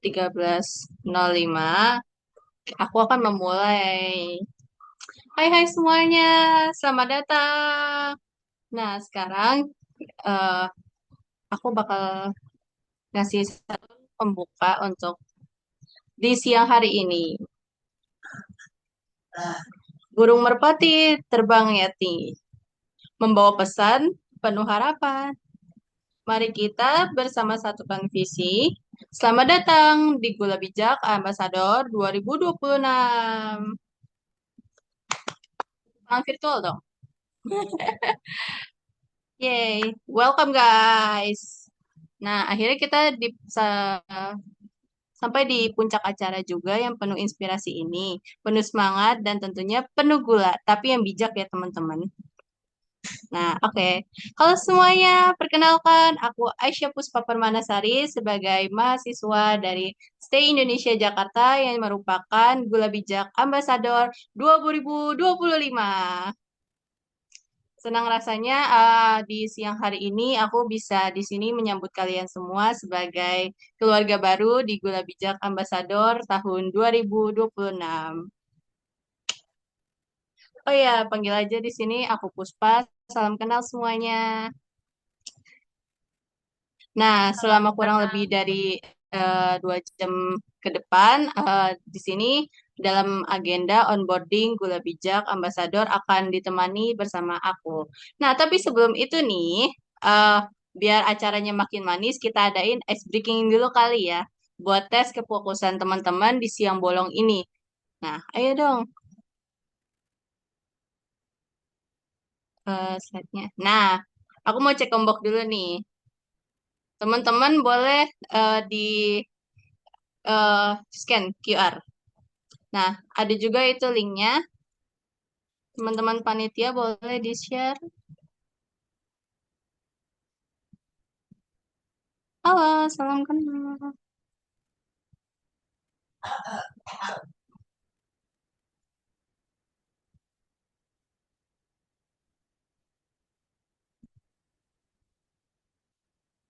13.05, aku akan memulai. Hai hai semuanya, selamat datang. Nah, sekarang eh, aku bakal ngasih satu pembuka untuk di siang hari ini. Burung merpati terbang yati, membawa pesan penuh harapan. Mari kita bersama satukan visi. Selamat datang di Gula Bijak Ambassador 2026. Virtual dong. Yay, welcome guys. Nah, akhirnya kita sampai di puncak acara juga yang penuh inspirasi ini, penuh semangat dan tentunya penuh gula, tapi yang bijak ya teman-teman. Nah, oke. Halo semuanya, perkenalkan aku Aisyah Puspa Permanasari sebagai mahasiswa dari Stay Indonesia Jakarta yang merupakan Gula Bijak Ambassador 2025. Senang rasanya di siang hari ini aku bisa di sini menyambut kalian semua sebagai keluarga baru di Gula Bijak Ambassador tahun 2026. Oh ya, panggil aja di sini aku Puspa. Salam kenal semuanya. Nah, selama kurang lebih dari 2 jam ke depan, di sini dalam agenda onboarding Gula Bijak Ambassador akan ditemani bersama aku. Nah, tapi sebelum itu nih, eh, biar acaranya makin manis, kita adain ice breaking dulu kali ya, buat tes kefokusan teman-teman di siang bolong ini. Nah, ayo dong, slide-nya. Nah, aku mau cek ombak dulu nih. Teman-teman boleh di scan QR. Nah, ada juga itu linknya. Teman-teman panitia boleh di-share. Halo, salam kenal.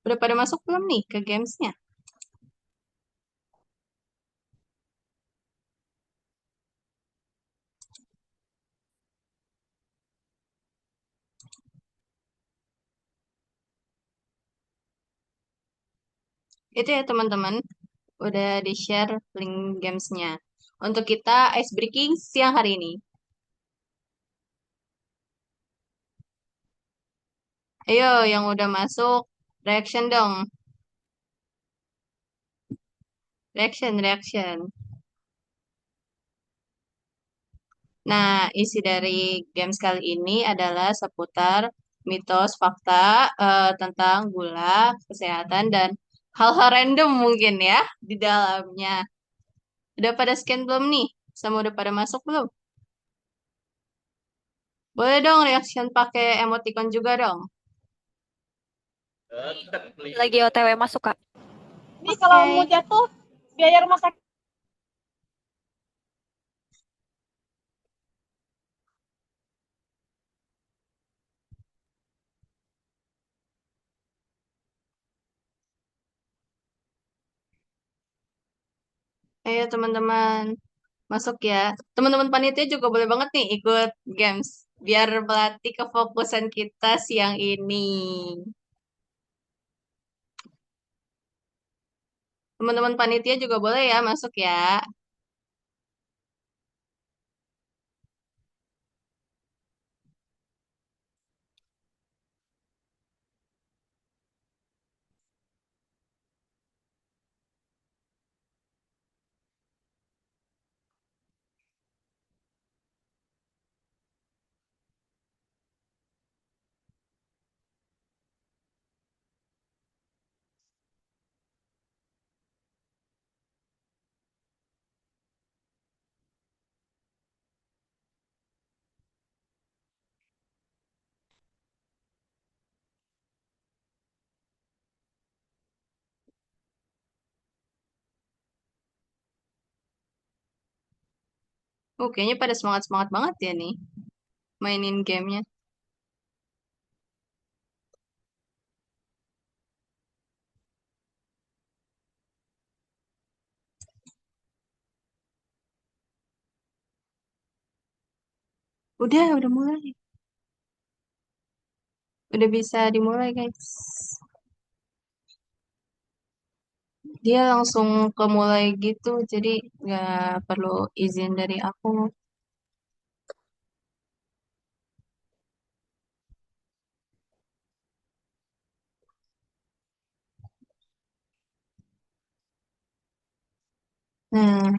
Udah pada masuk belum nih ke gamesnya? Itu ya teman-teman, udah di-share link gamesnya. Untuk kita ice breaking siang hari ini. Ayo, yang udah masuk, reaction dong. Reaction, reaction. Nah, isi dari games kali ini adalah seputar mitos, fakta tentang gula, kesehatan, dan hal-hal random mungkin ya di dalamnya. Udah pada scan belum nih? Sama udah pada masuk belum? Boleh dong reaction pakai emoticon juga dong. Lagi OTW masuk, Kak. Ini kalau mau Oke. jatuh, biaya rumah sakit. Ayo teman-teman, masuk ya. Teman-teman panitia juga boleh banget nih ikut games. Biar melatih kefokusan kita siang ini. Teman-teman panitia juga boleh ya masuk ya. Kayaknya pada semangat-semangat banget ya nih mainin gamenya. Udah mulai. Udah bisa dimulai, guys. Dia langsung kemulai gitu, jadi nggak perlu izin dari aku. Nah,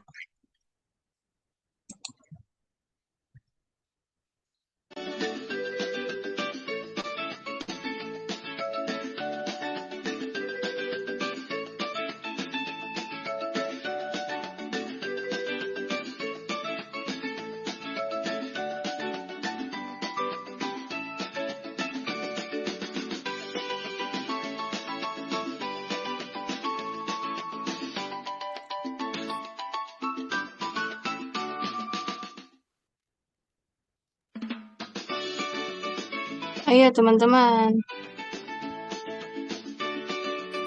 ayo teman-teman,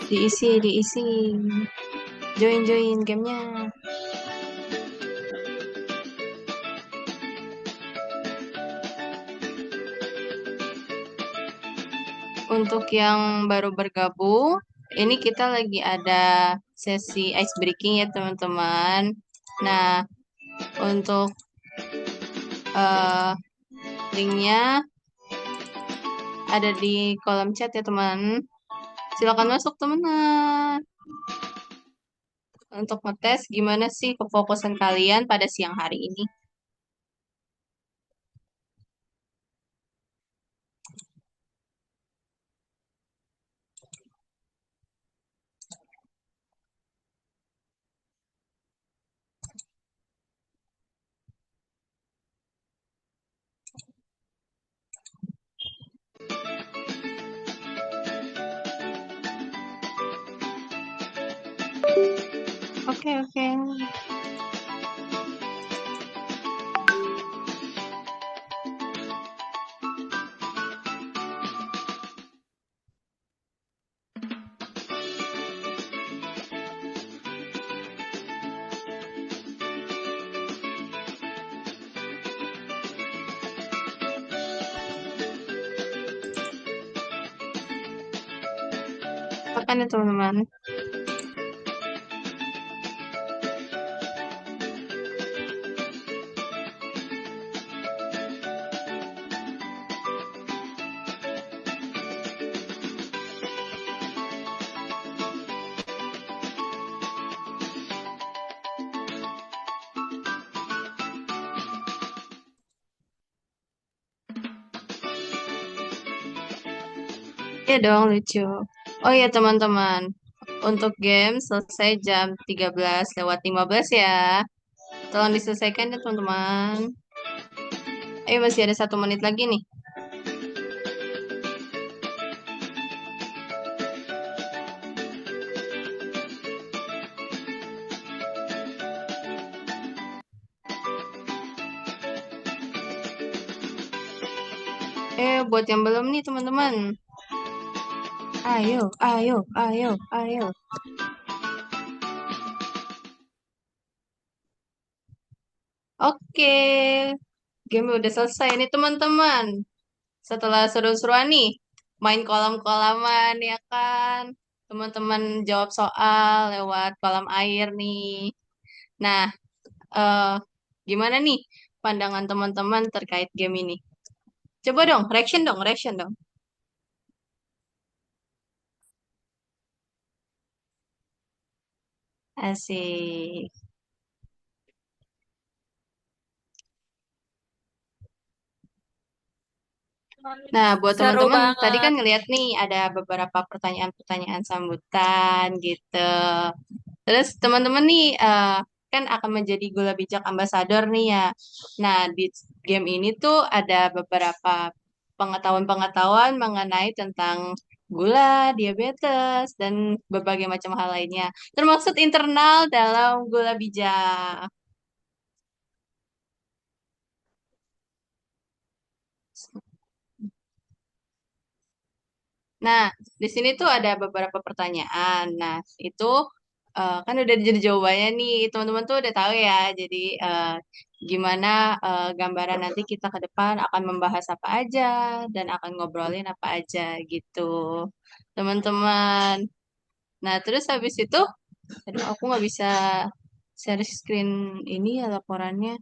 diisi. Join gamenya. Untuk yang baru bergabung, ini kita lagi ada sesi ice breaking ya teman-teman. Nah, untuk eh, linknya ada di kolom chat ya teman. Silakan masuk teman-teman. Untuk ngetes gimana sih kefokusan kalian pada siang hari ini. Oke. Makan ya teman-teman. Iya dong, lucu. Oh iya teman-teman, untuk game selesai jam 13:15 ya. Tolong diselesaikan ya teman-teman. Ayo masih ada 1 menit lagi nih. Buat yang belum nih teman-teman. Ayo. Oke, game udah selesai nih teman-teman. Setelah seru-seruan nih, main kolam-kolaman ya kan. Teman-teman jawab soal lewat kolam air nih. Nah, eh gimana nih pandangan teman-teman terkait game ini? Coba dong, reaction dong. Asik. Nah, buat Seru teman-teman, tadi kan banget. ngeliat nih ada beberapa pertanyaan-pertanyaan sambutan gitu. Terus teman-teman nih kan akan menjadi gula bijak ambasador nih ya. Nah, di game ini tuh ada beberapa pengetahuan-pengetahuan mengenai tentang gula, diabetes, dan berbagai macam hal lainnya. Termasuk internal dalam gula bijak. Nah, di sini tuh ada beberapa pertanyaan. Nah, itu kan udah jadi jawabannya nih, teman-teman tuh udah tahu ya. Jadi gimana gambaran nanti kita ke depan akan membahas apa aja dan akan ngobrolin apa aja gitu, teman-teman. Nah, terus habis itu, aduh aku nggak bisa share screen ini ya laporannya.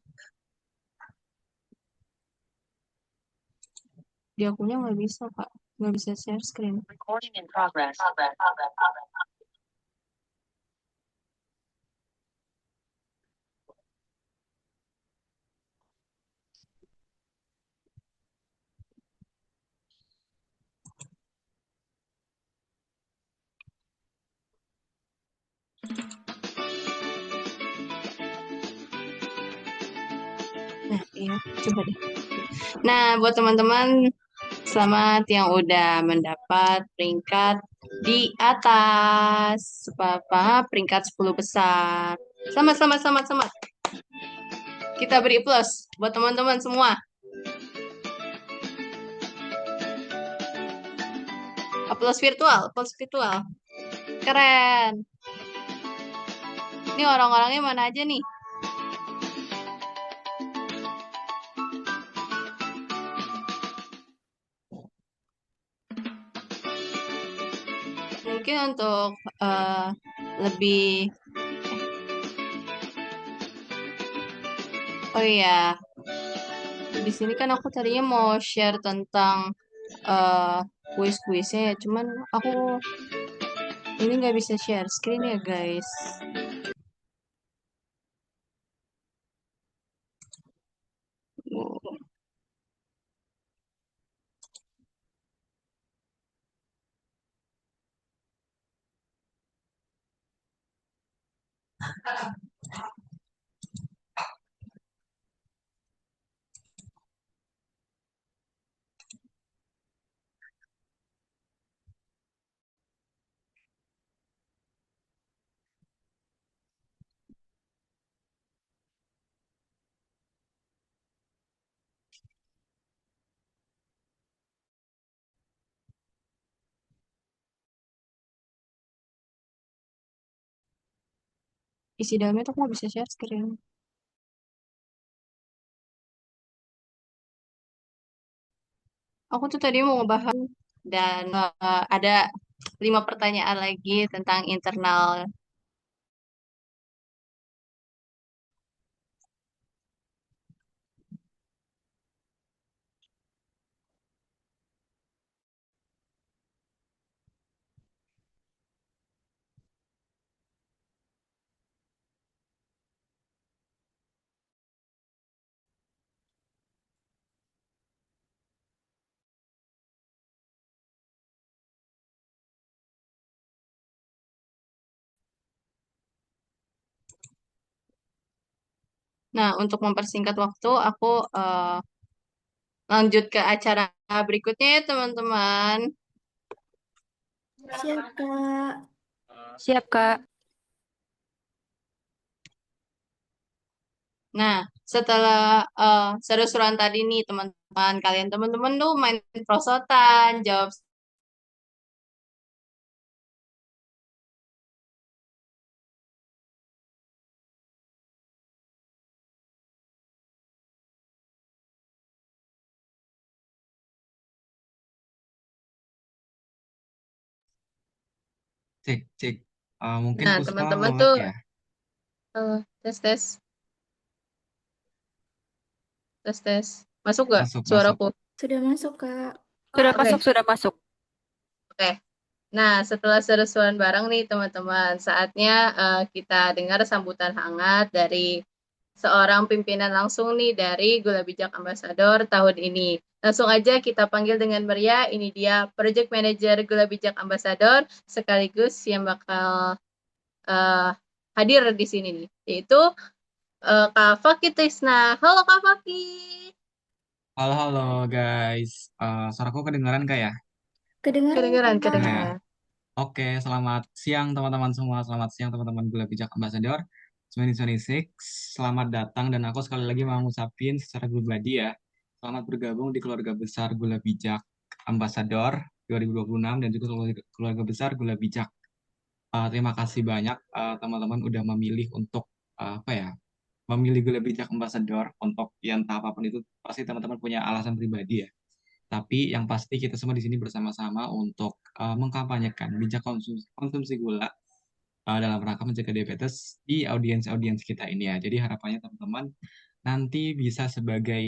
Di akunya nggak bisa, Kak. Nggak bisa share screen. Recording in progress. Nah, iya, coba deh. Nah, buat teman-teman, selamat yang udah mendapat peringkat di atas. Peringkat 10 besar. Selamat, selamat, selamat, selamat. Kita beri plus buat teman-teman semua. Aplaus virtual, aplaus virtual. Keren. Ini orang-orangnya mana aja nih? Mungkin untuk lebih, oh iya, di sini kan aku tadinya mau share tentang eh kuis-kuisnya ya, cuman aku ini nggak bisa share screen ya guys. Isi dalamnya tuh aku nggak bisa share screen. Aku tuh tadi mau ngebahas dan ada 5 pertanyaan lagi tentang internal. Nah, untuk mempersingkat waktu, aku lanjut ke acara berikutnya ya, teman-teman. Siap, Kak. Siap, Kak. Nah, setelah seru-seruan tadi nih, teman-teman, kalian teman-teman tuh main prosotan, jawab Cek, cek. Mungkin Nah, Puspa teman-teman mau tuh mic ya? tes tes tes tes. Masuk gak Masuk, masuk. suaraku? Sudah masuk, Kak. Sudah Oke, masuk, sudah masuk. oke. Nah, setelah seru-seruan bareng nih, teman-teman, saatnya kita dengar sambutan hangat dari seorang pimpinan langsung nih dari Gula Bijak Ambassador tahun ini. Langsung aja kita panggil dengan meriah, ini dia Project Manager Gula Bijak Ambassador sekaligus yang bakal eh, hadir di sini nih, yaitu Kak Faki Trisna. Halo Kak Faki. Halo, halo guys. Suaraku kedengaran kak ya? Kedengaran, Kedengeran, Kak. Ya. kedengeran. Oke, selamat siang teman-teman semua. Selamat siang teman-teman Gula Bijak Ambassador 2026. Selamat datang dan aku sekali lagi mau ngucapin secara pribadi ya. Selamat bergabung di keluarga besar Gula Bijak Ambassador 2026 dan juga keluarga besar Gula Bijak. Terima kasih banyak teman-teman udah memilih untuk apa ya? memilih Gula Bijak Ambassador untuk yang entah apapun itu pasti teman-teman punya alasan pribadi ya. Tapi yang pasti kita semua di sini bersama-sama untuk mengkampanyekan bijak konsumsi gula dalam rangka mencegah diabetes di audiens-audiens kita ini ya. Jadi harapannya teman-teman nanti bisa sebagai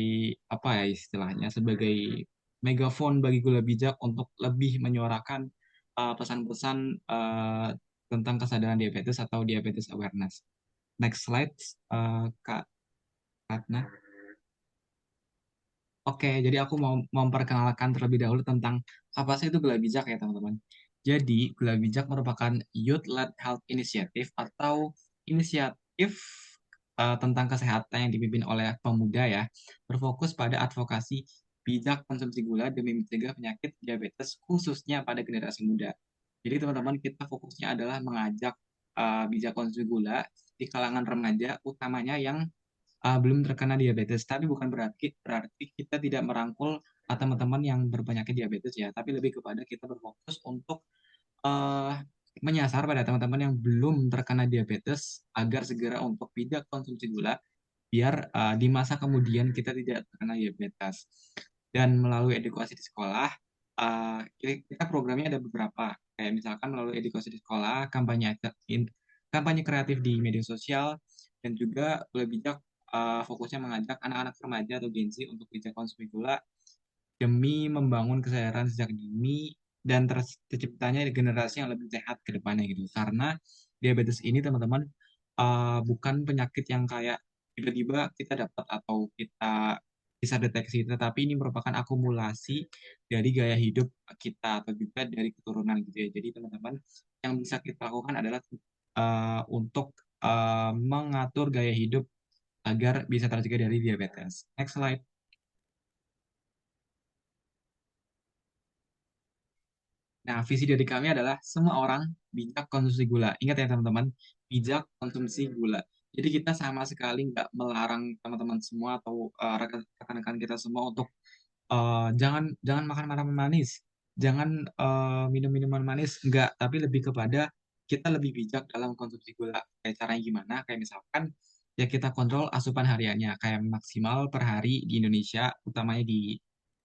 apa ya istilahnya sebagai megafon bagi gula bijak untuk lebih menyuarakan pesan-pesan tentang kesadaran diabetes atau diabetes awareness. Next slide, Kak Ratna. Oke, jadi aku mau memperkenalkan terlebih dahulu tentang apa sih itu Gula Bijak ya teman-teman. Jadi Gula Bijak merupakan Youth-led Health Initiative atau inisiatif tentang kesehatan yang dipimpin oleh pemuda ya, berfokus pada advokasi bijak konsumsi gula demi mencegah penyakit diabetes khususnya pada generasi muda. Jadi teman-teman kita fokusnya adalah mengajak bijak konsumsi gula di kalangan remaja, utamanya yang belum terkena diabetes, tapi bukan berarti kita tidak merangkul teman-teman yang berpenyakit diabetes ya, tapi lebih kepada kita berfokus untuk eh, menyasar pada teman-teman yang belum terkena diabetes agar segera untuk tidak konsumsi gula, biar di masa kemudian kita tidak terkena diabetes. Dan melalui edukasi di sekolah, kita programnya ada beberapa, kayak misalkan melalui edukasi di sekolah, kampanye kreatif di media sosial, dan juga lebih bijak fokusnya mengajak anak-anak remaja atau Gen Z untuk bijak konsumsi gula demi membangun kesadaran sejak dini dan terciptanya generasi yang lebih sehat ke depannya gitu. Karena diabetes ini teman-teman bukan penyakit yang kayak tiba-tiba kita dapat atau kita bisa deteksi, tetapi ini merupakan akumulasi dari gaya hidup kita atau juga dari keturunan gitu ya. Jadi teman-teman yang bisa kita lakukan adalah untuk mengatur gaya hidup agar bisa tercegah dari diabetes. Next slide. Nah, visi dari kami adalah semua orang bijak konsumsi gula. Ingat ya teman-teman, bijak konsumsi gula. Jadi kita sama sekali nggak melarang teman-teman semua atau rekan-rekan kita semua untuk jangan jangan makan makanan manis, jangan minum minuman manis, enggak. Tapi lebih kepada kita lebih bijak dalam konsumsi gula. Kayak caranya gimana? Kayak misalkan ya kita kontrol asupan hariannya, kayak maksimal per hari di Indonesia, utamanya di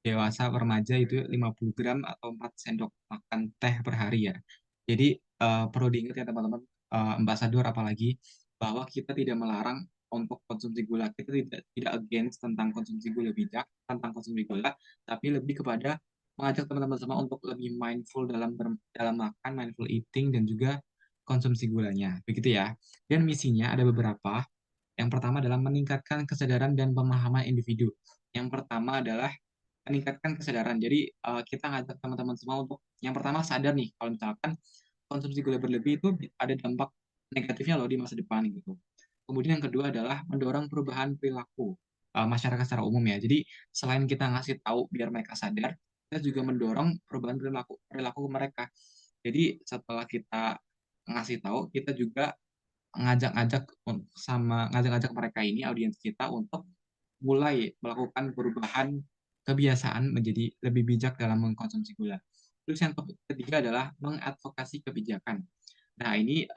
dewasa remaja itu 50 gram atau 4 sendok makan teh per hari ya. Jadi perlu diingat ya teman-teman, ambasador apalagi, bahwa kita tidak melarang untuk konsumsi gula. Kita tidak against tentang konsumsi gula bijak, tentang konsumsi gula, tapi lebih kepada mengajak teman-teman semua untuk lebih mindful dalam makan, mindful eating, dan juga konsumsi gulanya. Begitu ya. Dan misinya ada beberapa. Yang pertama adalah meningkatkan kesadaran dan pemahaman individu. Yang pertama adalah meningkatkan kesadaran. Jadi kita ngajak teman-teman semua untuk yang pertama sadar nih kalau misalkan konsumsi gula berlebih itu ada dampak negatifnya loh di masa depan gitu. Kemudian yang kedua adalah mendorong perubahan perilaku masyarakat secara umum ya. Jadi selain kita ngasih tahu biar mereka sadar, kita juga mendorong perubahan perilaku mereka. Jadi setelah kita ngasih tahu, kita juga ngajak-ngajak mereka ini audiens kita untuk mulai melakukan perubahan kebiasaan menjadi lebih bijak dalam mengkonsumsi gula. Terus yang ketiga adalah mengadvokasi kebijakan. Nah, ini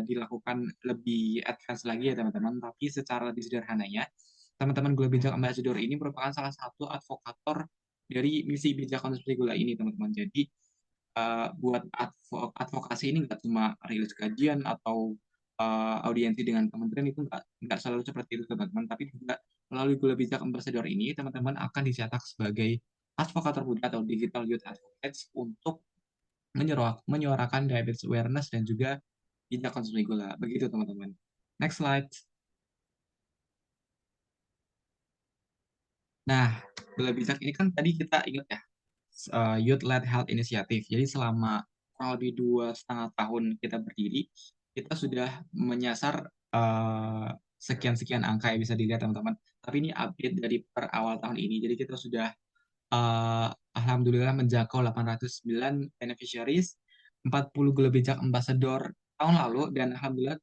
dilakukan lebih advance lagi ya teman-teman, tapi secara lebih sederhananya, teman-teman Gula Bijak Ambassador ini merupakan salah satu advokator dari misi bijak konsumsi gula ini teman-teman. Jadi buat advokasi ini nggak cuma rilis kajian atau audiensi dengan kementerian, itu nggak selalu seperti itu teman-teman, tapi juga melalui Gula Bijak Ambassador ini teman-teman akan dicetak sebagai advokator muda atau digital youth advocates untuk menyuarakan diabetes awareness dan juga bijak konsumsi gula. Begitu teman-teman. Next slide. Nah, Gula Bijak ini kan tadi kita ingat ya, Youth-led Health Initiative. Jadi selama kurang lebih 2,5 tahun kita berdiri, kita sudah menyasar sekian-sekian angka yang bisa dilihat teman-teman. Tapi ini update dari per awal tahun ini. Jadi kita sudah alhamdulillah menjangkau 809 beneficiaries, 40 Gula Bijak Ambassador tahun lalu, dan alhamdulillah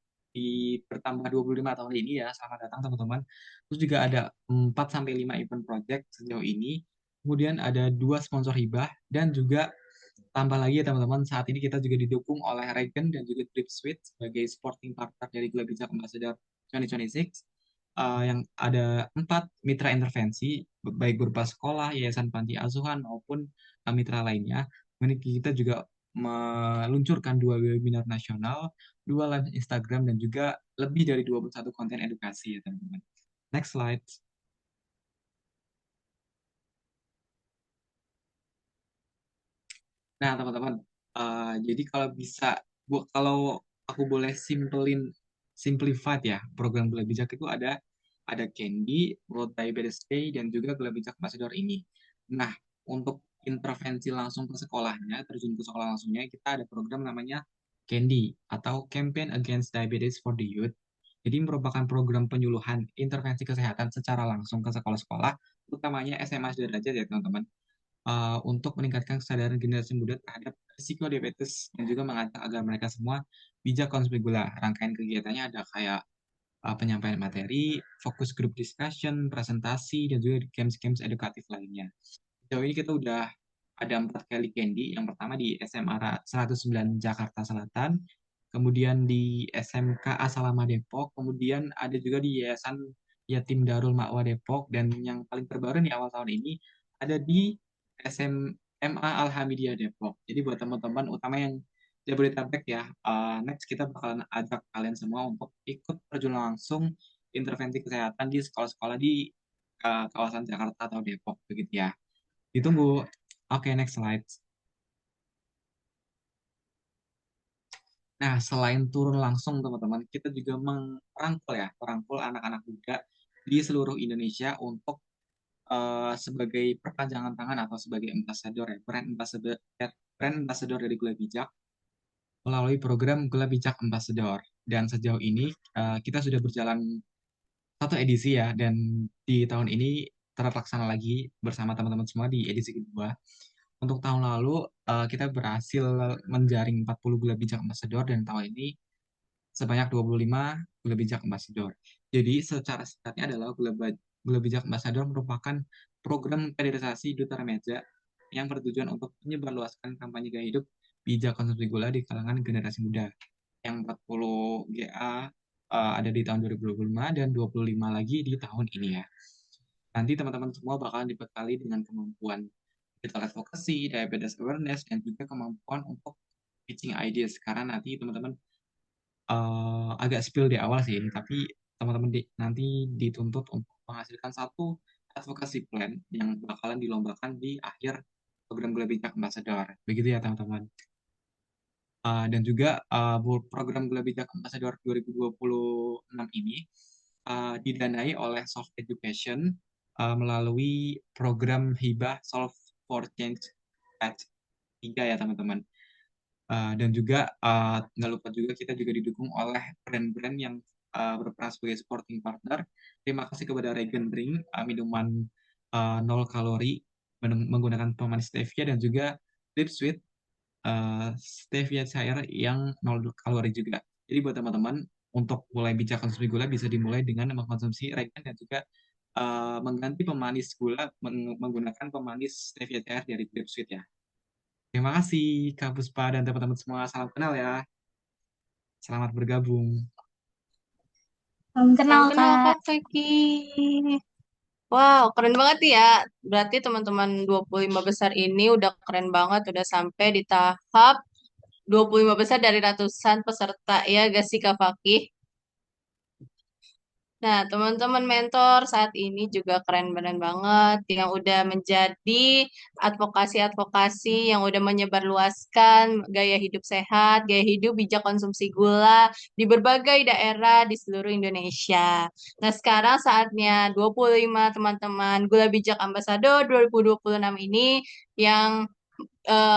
bertambah 25 tahun ini ya. Selamat datang teman-teman. Terus juga ada 4-5 event project sejauh ini. Kemudian ada 2 sponsor hibah, dan juga tambah lagi ya teman-teman, saat ini kita juga didukung oleh Regen dan juga Drip Sweet sebagai supporting partner dari Gula Bijak Ambassador 2026. yang ada 4 mitra intervensi, baik berupa sekolah, yayasan panti asuhan, maupun mitra lainnya. Kemudian kita juga meluncurkan 2 webinar nasional, 2 live Instagram, dan juga lebih dari 21 konten edukasi ya teman-teman. Next slide. Nah teman-teman, jadi kalau bisa, kalau aku boleh simplified ya, program Gula Bijak itu ada Candy, World Diabetes Day, dan juga Gula Bijak Ambassador ini. Nah, untuk intervensi langsung ke sekolahnya, terjun ke sekolah langsungnya, kita ada program namanya Candy, atau Campaign Against Diabetes for the Youth. Jadi merupakan program penyuluhan intervensi kesehatan secara langsung ke sekolah-sekolah, utamanya SMA sederajat ya teman-teman, untuk meningkatkan kesadaran generasi muda terhadap risiko diabetes dan juga mengajak agar mereka semua bijak konsumsi gula. Rangkaian kegiatannya ada kayak penyampaian materi, fokus group discussion, presentasi, dan juga games-games edukatif lainnya. Sejauh ini kita udah ada 4 kali Candy. Yang pertama di SMA 109 Jakarta Selatan, kemudian di SMK Asalama Depok, kemudian ada juga di Yayasan Yatim Darul Ma'wa Depok, dan yang paling terbaru di awal tahun ini ada di SMA Alhamidiyah Depok. Jadi buat teman-teman utama yang Jabodetabek ya, next kita bakalan ajak kalian semua untuk ikut terjun langsung intervensi kesehatan di sekolah-sekolah di kawasan Jakarta atau Depok begitu ya. Ditunggu. Oke, next slide. Nah, selain turun langsung teman-teman, kita juga merangkul anak-anak muda di seluruh Indonesia untuk sebagai perpanjangan tangan atau sebagai ambassador ya, brand ambassador dari Gula Bijak melalui program Gula Bijak Ambassador. Dan sejauh ini kita sudah berjalan 1 edisi ya, dan di tahun ini terlaksana lagi bersama teman-teman semua di edisi kedua. Untuk tahun lalu kita berhasil menjaring 40 Gula Bijak Ambassador, dan tahun ini sebanyak 25 Gula Bijak Ambassador. Jadi secara singkatnya adalah Gula Bijak Ambassador merupakan program kaderisasi duta remaja yang bertujuan untuk menyebarluaskan kampanye gaya hidup bijak konsumsi gula di kalangan generasi muda. Yang 40 GA ada di tahun 2025 dan 25 lagi di tahun ini ya. Nanti teman-teman semua bakalan dibekali dengan kemampuan digital advocacy, diabetes awareness, dan juga kemampuan untuk pitching ideas. Karena nanti teman-teman agak spill di awal sih, tapi teman-teman nanti dituntut untuk menghasilkan 1 advocacy plan yang bakalan dilombakan di akhir program Gula Bijak Ambassador. Begitu ya teman-teman. Dan juga program Gula Bijak Ambassador 2026 ini didanai oleh Soft Education melalui program hibah Solve for Change Batch 3 ya teman-teman. Dan juga nggak lupa juga kita juga didukung oleh brand-brand yang berperan sebagai supporting partner. Terima kasih kepada Regen Drink, minuman 0 kalori menggunakan pemanis stevia, dan juga Lip Sweet stevia cair yang 0 kalori juga. Jadi buat teman-teman untuk mulai bijak konsumsi gula bisa dimulai dengan mengkonsumsi Regen dan juga mengganti pemanis gula menggunakan pemanis stevia cair dari Lip Sweet ya. Terima kasih Kak Puspa dan teman-teman semua. Salam kenal ya. Selamat bergabung. Salam kenal, Kenal Kak. Kak Kiki. Wow, keren banget ya. Berarti teman-teman 25 besar ini udah keren banget, udah sampai di tahap 25 besar dari ratusan peserta ya, gak sih Kak Fakih? Nah, teman-teman mentor saat ini juga keren-keren banget yang udah menjadi advokasi-advokasi yang udah menyebarluaskan gaya hidup sehat, gaya hidup bijak konsumsi gula di berbagai daerah di seluruh Indonesia. Nah, sekarang saatnya 25 teman-teman Gula Bijak Ambassador 2026 ini yang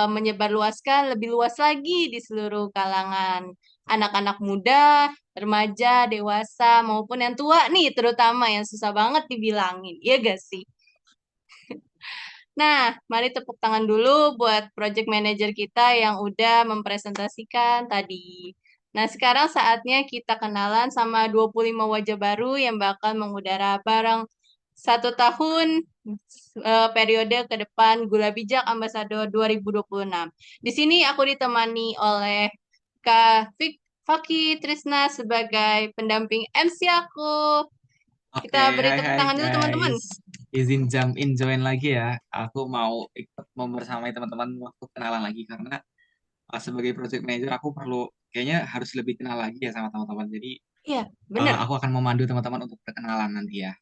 menyebarluaskan lebih luas lagi di seluruh kalangan anak-anak muda, remaja, dewasa, maupun yang tua nih, terutama yang susah banget dibilangin. Iya gak sih? Nah, mari tepuk tangan dulu buat project manager kita yang udah mempresentasikan tadi. Nah, sekarang saatnya kita kenalan sama 25 wajah baru yang bakal mengudara bareng 1 tahun periode ke depan Gula Bijak Ambassador 2026. Di sini aku ditemani oleh Kak Fakih Trisna sebagai pendamping MC aku. Kita Oke, beri hai tepuk hai tangan dulu teman-teman. guys. Izin jump in join lagi ya. Aku mau ikut membersamai teman-teman waktu kenalan lagi karena sebagai project manager aku perlu kayaknya harus lebih kenal lagi ya sama teman-teman. Jadi Iya, benar. aku akan memandu teman-teman untuk perkenalan nanti ya.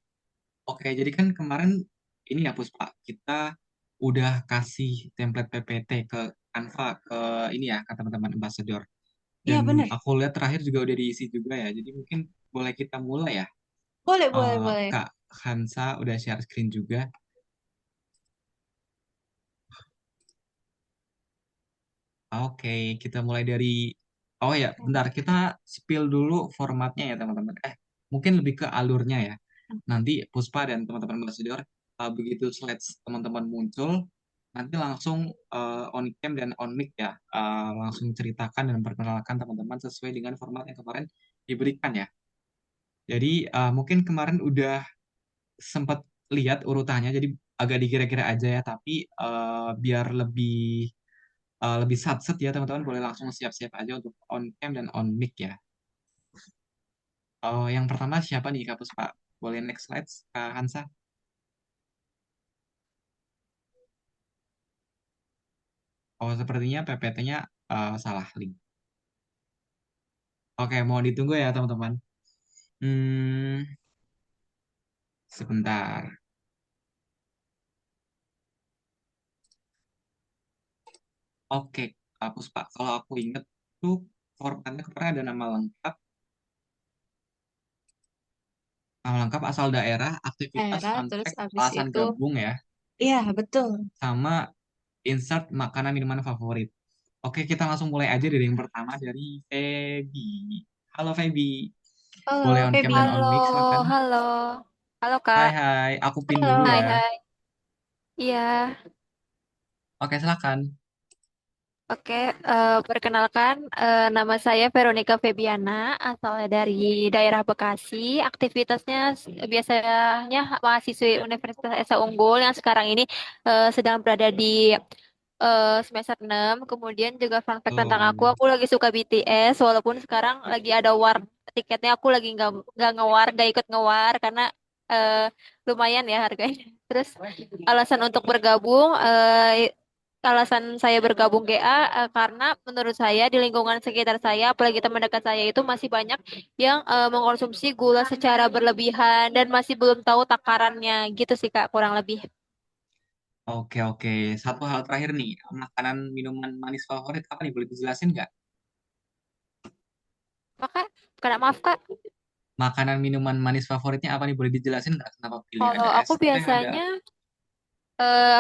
Oke, jadi kan kemarin ini ya Puspa, kita udah kasih template PPT ke Canva ke ini ya ke teman-teman ambassador. Iya, Dan benar. aku lihat terakhir juga udah diisi juga ya. Jadi mungkin boleh kita mulai ya. Boleh, boleh, boleh. Kak Hansa udah share screen juga. Oke, kita mulai dari oh ya, bentar kita spill dulu formatnya ya teman-teman. Mungkin lebih ke alurnya ya. Nanti Puspa dan teman-teman ambassador begitu slides teman-teman muncul, nanti langsung on cam dan on mic ya, langsung ceritakan dan perkenalkan teman-teman sesuai dengan format yang kemarin diberikan ya. Jadi mungkin kemarin udah sempat lihat urutannya, jadi agak dikira-kira aja ya, tapi biar lebih satset ya teman-teman boleh langsung siap-siap aja untuk on cam dan on mic ya. Yang pertama siapa nih Kak Puspa? Boleh next slide Kak Hansa? Oh sepertinya PPT-nya salah link. Oke, mau ditunggu ya teman-teman. Sebentar. Oke, Kak Puspa. Kalau aku inget tuh formatnya kemarin ada nama lengkap asal daerah, aktivitas, Era, fun terus fact, abis alasan itu, gabung ya, iya, betul. sama insert makanan minuman favorit. Oke, kita langsung mulai aja dari yang pertama dari Feby. Halo Feby, boleh Halo, on cam Feby. dan Halo, on mic silakan. halo. Halo, Hai Kak. hai, aku pin dulu Halo. Hai, ya. hai. Iya. Oke, silakan. Oke, perkenalkan, nama saya Veronica Febiana, asalnya dari daerah Bekasi. Aktivitasnya biasanya mahasiswi Universitas Esa Unggul yang sekarang ini sedang berada di semester 6. Kemudian juga fun fact tentang Tuh. aku lagi suka BTS, walaupun sekarang lagi ada war tiketnya, aku lagi nggak ngewar, nggak ikut ngewar karena eh, lumayan ya harganya. Terus alasan untuk bergabung, alasan saya bergabung GA karena menurut saya di lingkungan sekitar saya, apalagi teman dekat saya itu masih banyak yang mengkonsumsi gula secara berlebihan dan masih belum tahu takarannya gitu sih Kak, kurang lebih. Oke, oke. Satu hal terakhir nih, makanan minuman manis favorit apa nih? Boleh dijelasin nggak? Maka, karena maaf Kak, Makanan minuman manis favoritnya apa nih? Boleh dijelasin nggak? Kenapa pilih kalau ada aku es teh, ada... biasanya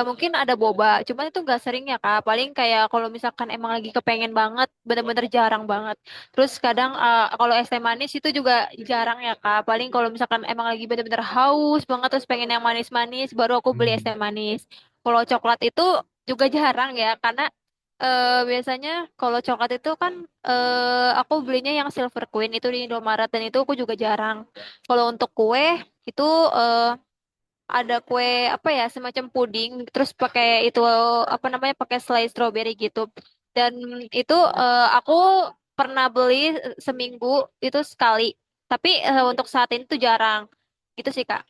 mungkin ada boba, cuman itu nggak sering ya Kak. Paling kayak kalau misalkan emang lagi kepengen banget, bener-bener jarang banget. Terus kadang kalau es teh manis itu juga jarang ya Kak. Paling kalau misalkan emang lagi bener-bener haus banget terus pengen yang manis-manis, baru aku beli es teh Hmm. manis. Kalau coklat itu juga jarang ya, karena biasanya kalau coklat itu kan aku belinya yang Silver Queen itu di Indomaret dan itu aku juga jarang. Kalau untuk kue itu eh, ada kue apa ya semacam puding terus pakai itu apa namanya pakai selai stroberi gitu dan itu aku pernah beli seminggu itu sekali tapi untuk saat ini tuh jarang gitu sih Kak.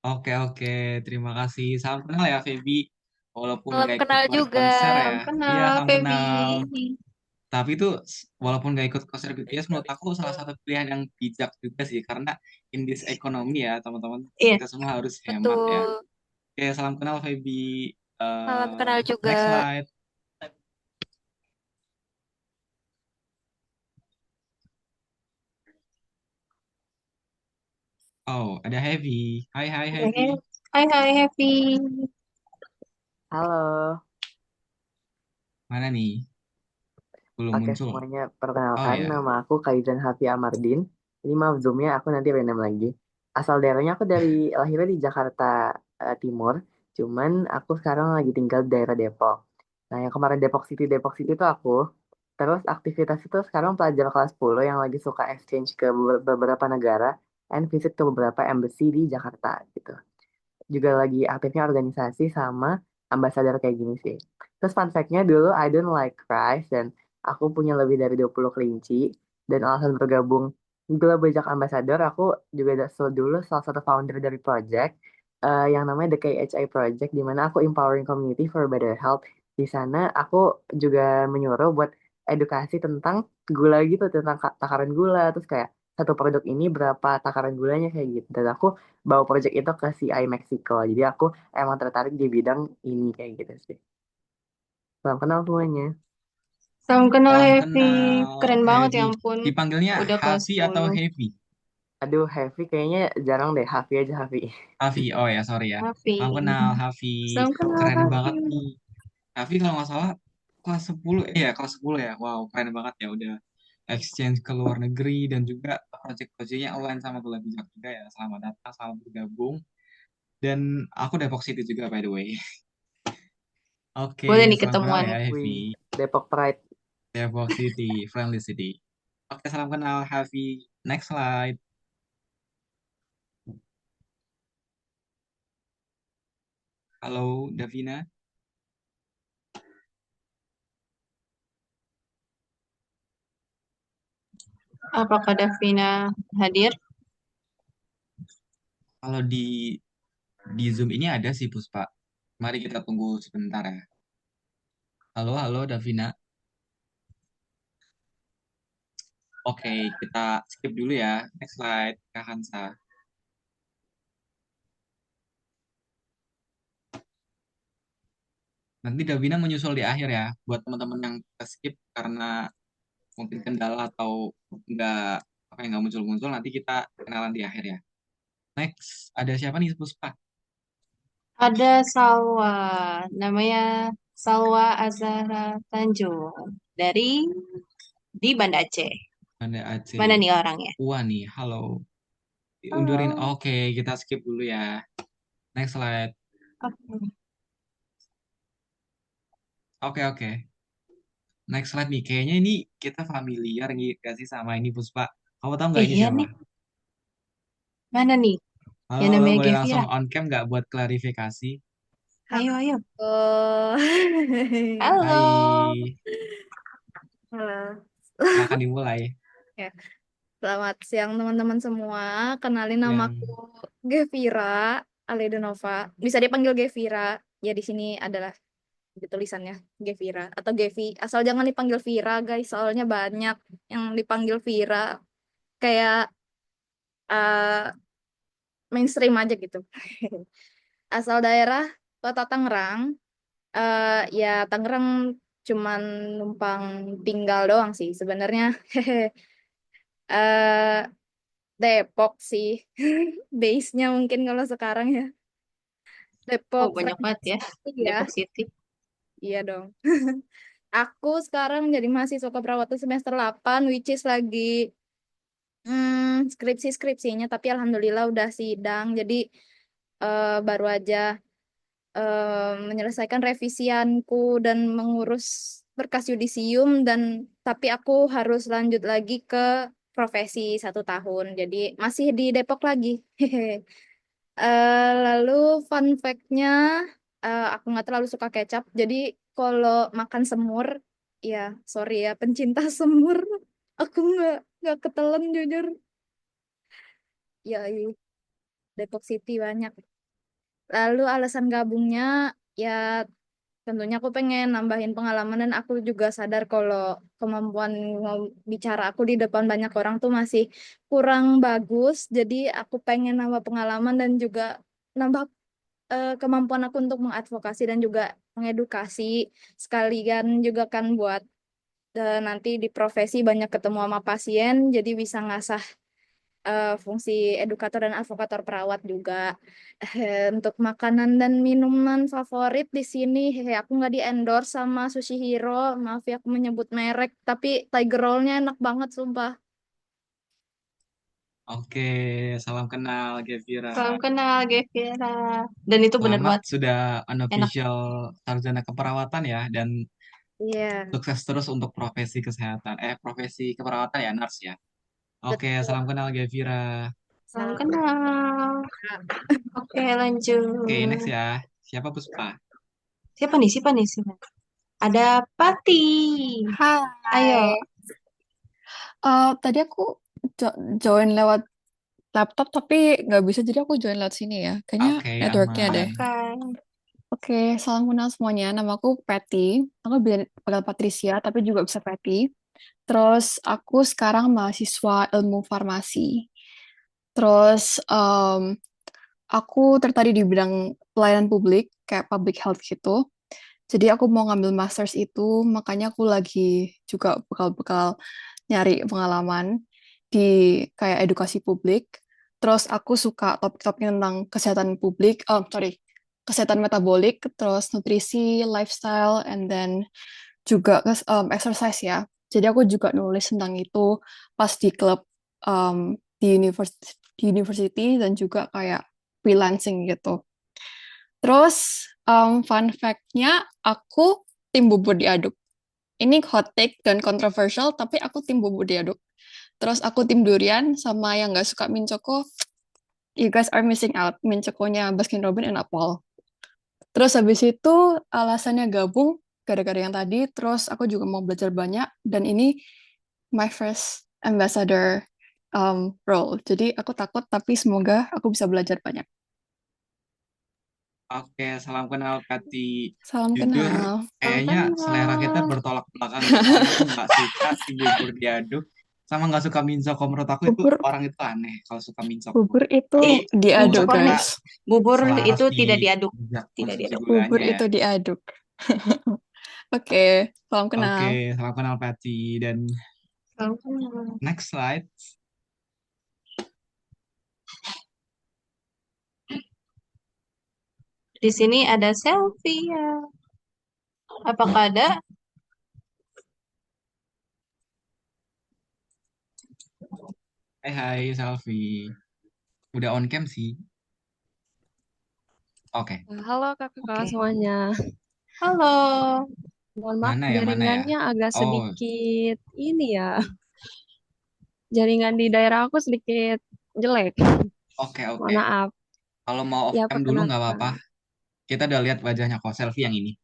Oke, oke. Terima kasih. Salam kenal ya, Feby. Walaupun Salam nggak ikut kenal juga. konser ya. Salam Iya, kenal, salam Feby. kenal. Tapi itu walaupun nggak ikut konser BTS, menurut aku salah satu pilihan yang bijak juga sih. Karena in this economy ya, teman-teman. Iya, Kita semua harus hemat ya. Betul. Oke, salam kenal, Feby. Salam kenal juga. Next slide. Oh, ada Heavy. Hai, hai, oke. Heavy. Hai, hai, Happy. Halo, Mana nih? Belum oke muncul. semuanya. Oh Perkenalkan, ya. nama aku Kaizan Hafi Amardin. Ini maaf zoomnya aku nanti random lagi. Asal daerahnya aku lahirnya di Jakarta Timur. Cuman aku sekarang lagi tinggal di daerah Depok. Nah yang kemarin Depok City itu aku. Terus aktivitas itu sekarang pelajar kelas 10 yang lagi suka exchange ke beberapa negara and visit ke beberapa embassy di Jakarta gitu. Juga lagi aktifnya organisasi sama ambasador kayak gini sih. Terus fun fact-nya dulu I don't like fries dan aku punya lebih dari 20 kelinci dan alasan bergabung Global Jack Ambassador, aku juga dulu salah satu founder dari project yang namanya The KHI Project, di mana aku empowering community for better health. Di sana aku juga menyuruh buat edukasi tentang gula gitu, tentang takaran gula, terus kayak satu produk ini berapa takaran gulanya kayak gitu. Dan aku bawa project itu ke CI Mexico. Jadi aku emang tertarik di bidang ini kayak gitu sih. Salam kenal semuanya. Salam kenal Salam Heavy. kenal, Keren banget ya Heavy. ampun. Dipanggilnya Udah kelas Hafi atau 10. Heavy? Aduh, Heavy kayaknya jarang deh. Hafi aja, Hafi. Hafi, oh ya, sorry ya. Hafi. Salam kenal, Hafi. Salam kenal Keren banget Hafi. nih. Hafi kalau nggak salah kelas 10, ya kelas 10 ya. Wow, keren banget ya. Udah exchange ke luar negeri dan juga project-projectnya online sama Gula Bijak juga ya. Selamat datang, selamat bergabung. Dan aku Depok City juga by the way. Oke, Boleh nih salam kenal ketemuan. ya, Heavy. Wih, Depok Pride. Depok City, friendly city. Oke, salam kenal, Hafi. Next slide. Halo, Davina. Apakah Davina hadir? Kalau di Zoom ini ada sih, Puspa. Mari kita tunggu sebentar ya. Halo, halo, Davina. Oke, kita skip dulu ya. Next slide, Kak Hansa. Nanti Davina menyusul di akhir ya. Buat teman-teman yang skip karena mungkin kendala atau nggak apa yang nggak muncul-muncul, nanti kita kenalan di akhir ya. Next, ada siapa nih, Puspa? Ada Salwa. Namanya Salwa Azhara Tanjung. Di Banda Aceh. Ada Aceh. Mana nih orangnya? Wah nih, halo. Diundurin. Halo. Oke, kita skip dulu ya. Next slide. Oke. Oke, oke. Next slide nih. Kayaknya ini kita familiar gak sih sama ini, Puspa? Kamu tahu nggak ini Iya siapa? nih. Mana nih? Halo, Yang halo, namanya boleh langsung Gevira. on cam nggak buat klarifikasi? Ayo, ayo. Oh. Halo. Hai, Halo. silakan dimulai. Ya. Selamat siang teman-teman semua. Kenalin namaku Yang Gevira Aledenova. Bisa dipanggil Gevira. Ya di sini adalah di tulisannya Gevira atau Gevi. Asal jangan dipanggil Vira, guys. Soalnya banyak yang dipanggil Vira. Kayak uh, mainstream aja gitu. Asal daerah Kota Tangerang. Ya Tangerang cuman numpang tinggal doang sih sebenarnya. eh Depok sih. Base-nya mungkin kalau sekarang ya. Oh, Depok banyak banget ya. Francisco ya. Depok City. Iya dong. Aku sekarang jadi mahasiswa keperawatan semester 8, which is lagi skripsinya, tapi alhamdulillah udah sidang. Jadi baru aja menyelesaikan revisianku dan mengurus berkas yudisium, dan tapi aku harus lanjut lagi ke profesi 1 tahun. Jadi masih di Depok lagi. Lalu fun fact-nya, aku nggak terlalu suka kecap. Jadi kalau makan semur, ya sorry ya pencinta semur, aku nggak ketelan jujur. Ya Depok City banyak. Lalu alasan gabungnya, ya tentunya aku pengen nambahin pengalaman, dan aku juga sadar kalau kemampuan bicara aku di depan banyak orang tuh masih kurang bagus. Jadi aku pengen nambah pengalaman dan juga nambah kemampuan aku untuk mengadvokasi dan juga mengedukasi, sekalian juga kan buat nanti di profesi banyak ketemu sama pasien, jadi bisa ngasah fungsi edukator dan advokator perawat juga. Untuk makanan dan minuman favorit di sini, aku nggak di endorse sama Sushi Hero, maaf ya aku menyebut merek, tapi Tiger Roll-nya enak banget sumpah. oke, salam kenal, Gevira. Salam kenal, Gevira. Dan itu benar Selamat banget sudah enak. unofficial sarjana keperawatan ya, dan Iya, sukses terus untuk profesi kesehatan, profesi keperawatan ya, nurse ya. Oke, betul. salam kenal, Gevira. Salam Salam kenal. Oke, lanjut. Oke, next ya. Siapa Puspa? Siapa nih? Siapa nih? Siapa? Ada Pati. Hai. Ayo. Tadi aku join lewat laptop tapi nggak bisa, jadi aku join lewat sini ya. Kayaknya Oke, networknya deh. aman. Oke. Oke, salam kenal semuanya. Nama aku Patty. Aku panggil Patricia, tapi juga bisa Patty. Terus aku sekarang mahasiswa ilmu farmasi. Terus aku tertarik di bidang pelayanan publik, kayak public health gitu. Jadi aku mau ngambil masters itu, makanya aku lagi juga bekal-bekal nyari pengalaman di kayak edukasi publik. Terus aku suka topik-topik tentang kesehatan publik, kesehatan metabolik, terus nutrisi, lifestyle, and then juga exercise ya. Jadi aku juga nulis tentang itu pas di klub di university dan juga kayak freelancing gitu. Terus fun fact-nya aku tim bubur diaduk. Ini hot take dan controversial, tapi aku tim bubur diaduk. Terus aku tim durian sama yang nggak suka mint choco. You guys are missing out. Mint choconya Baskin Robbins enak pol. Terus habis itu alasannya gabung gara-gara yang tadi. Terus aku juga mau belajar banyak dan ini my first ambassador role. Jadi aku takut tapi semoga aku bisa belajar banyak. Oke, salam kenal Patty. Salam Jujur, kenal. kayaknya selera kita bertolak belakang deh. Soalnya aku nggak suka si bubur diaduk, sama nggak suka minsoko. Menurut aku itu Bubur orang itu aneh kalau suka minsoko. bubur itu Tapi diaduk, kita guys. Bubur selaras itu di tidak diaduk. jejak Tidak konsumsi diaduk. Bubur gulanya ya. itu diaduk. Oke, salam Oke, kenal. salam kenal Patty. Dan Salam kenal. next slide. Di sini ada selfie ya. Apakah ada? Hai Selfie. Udah on cam sih. Oke, Halo kakak-kakak Oke. semuanya. Halo. Mohon maaf mana ya? jaringannya agak Oh, sedikit ini ya. Jaringan di daerah aku sedikit jelek. oke. Mohon maaf. Kalau mau off Ya cam dulu nggak perkenalkan. apa-apa. Kita udah lihat wajahnya kok Selfie yang ini.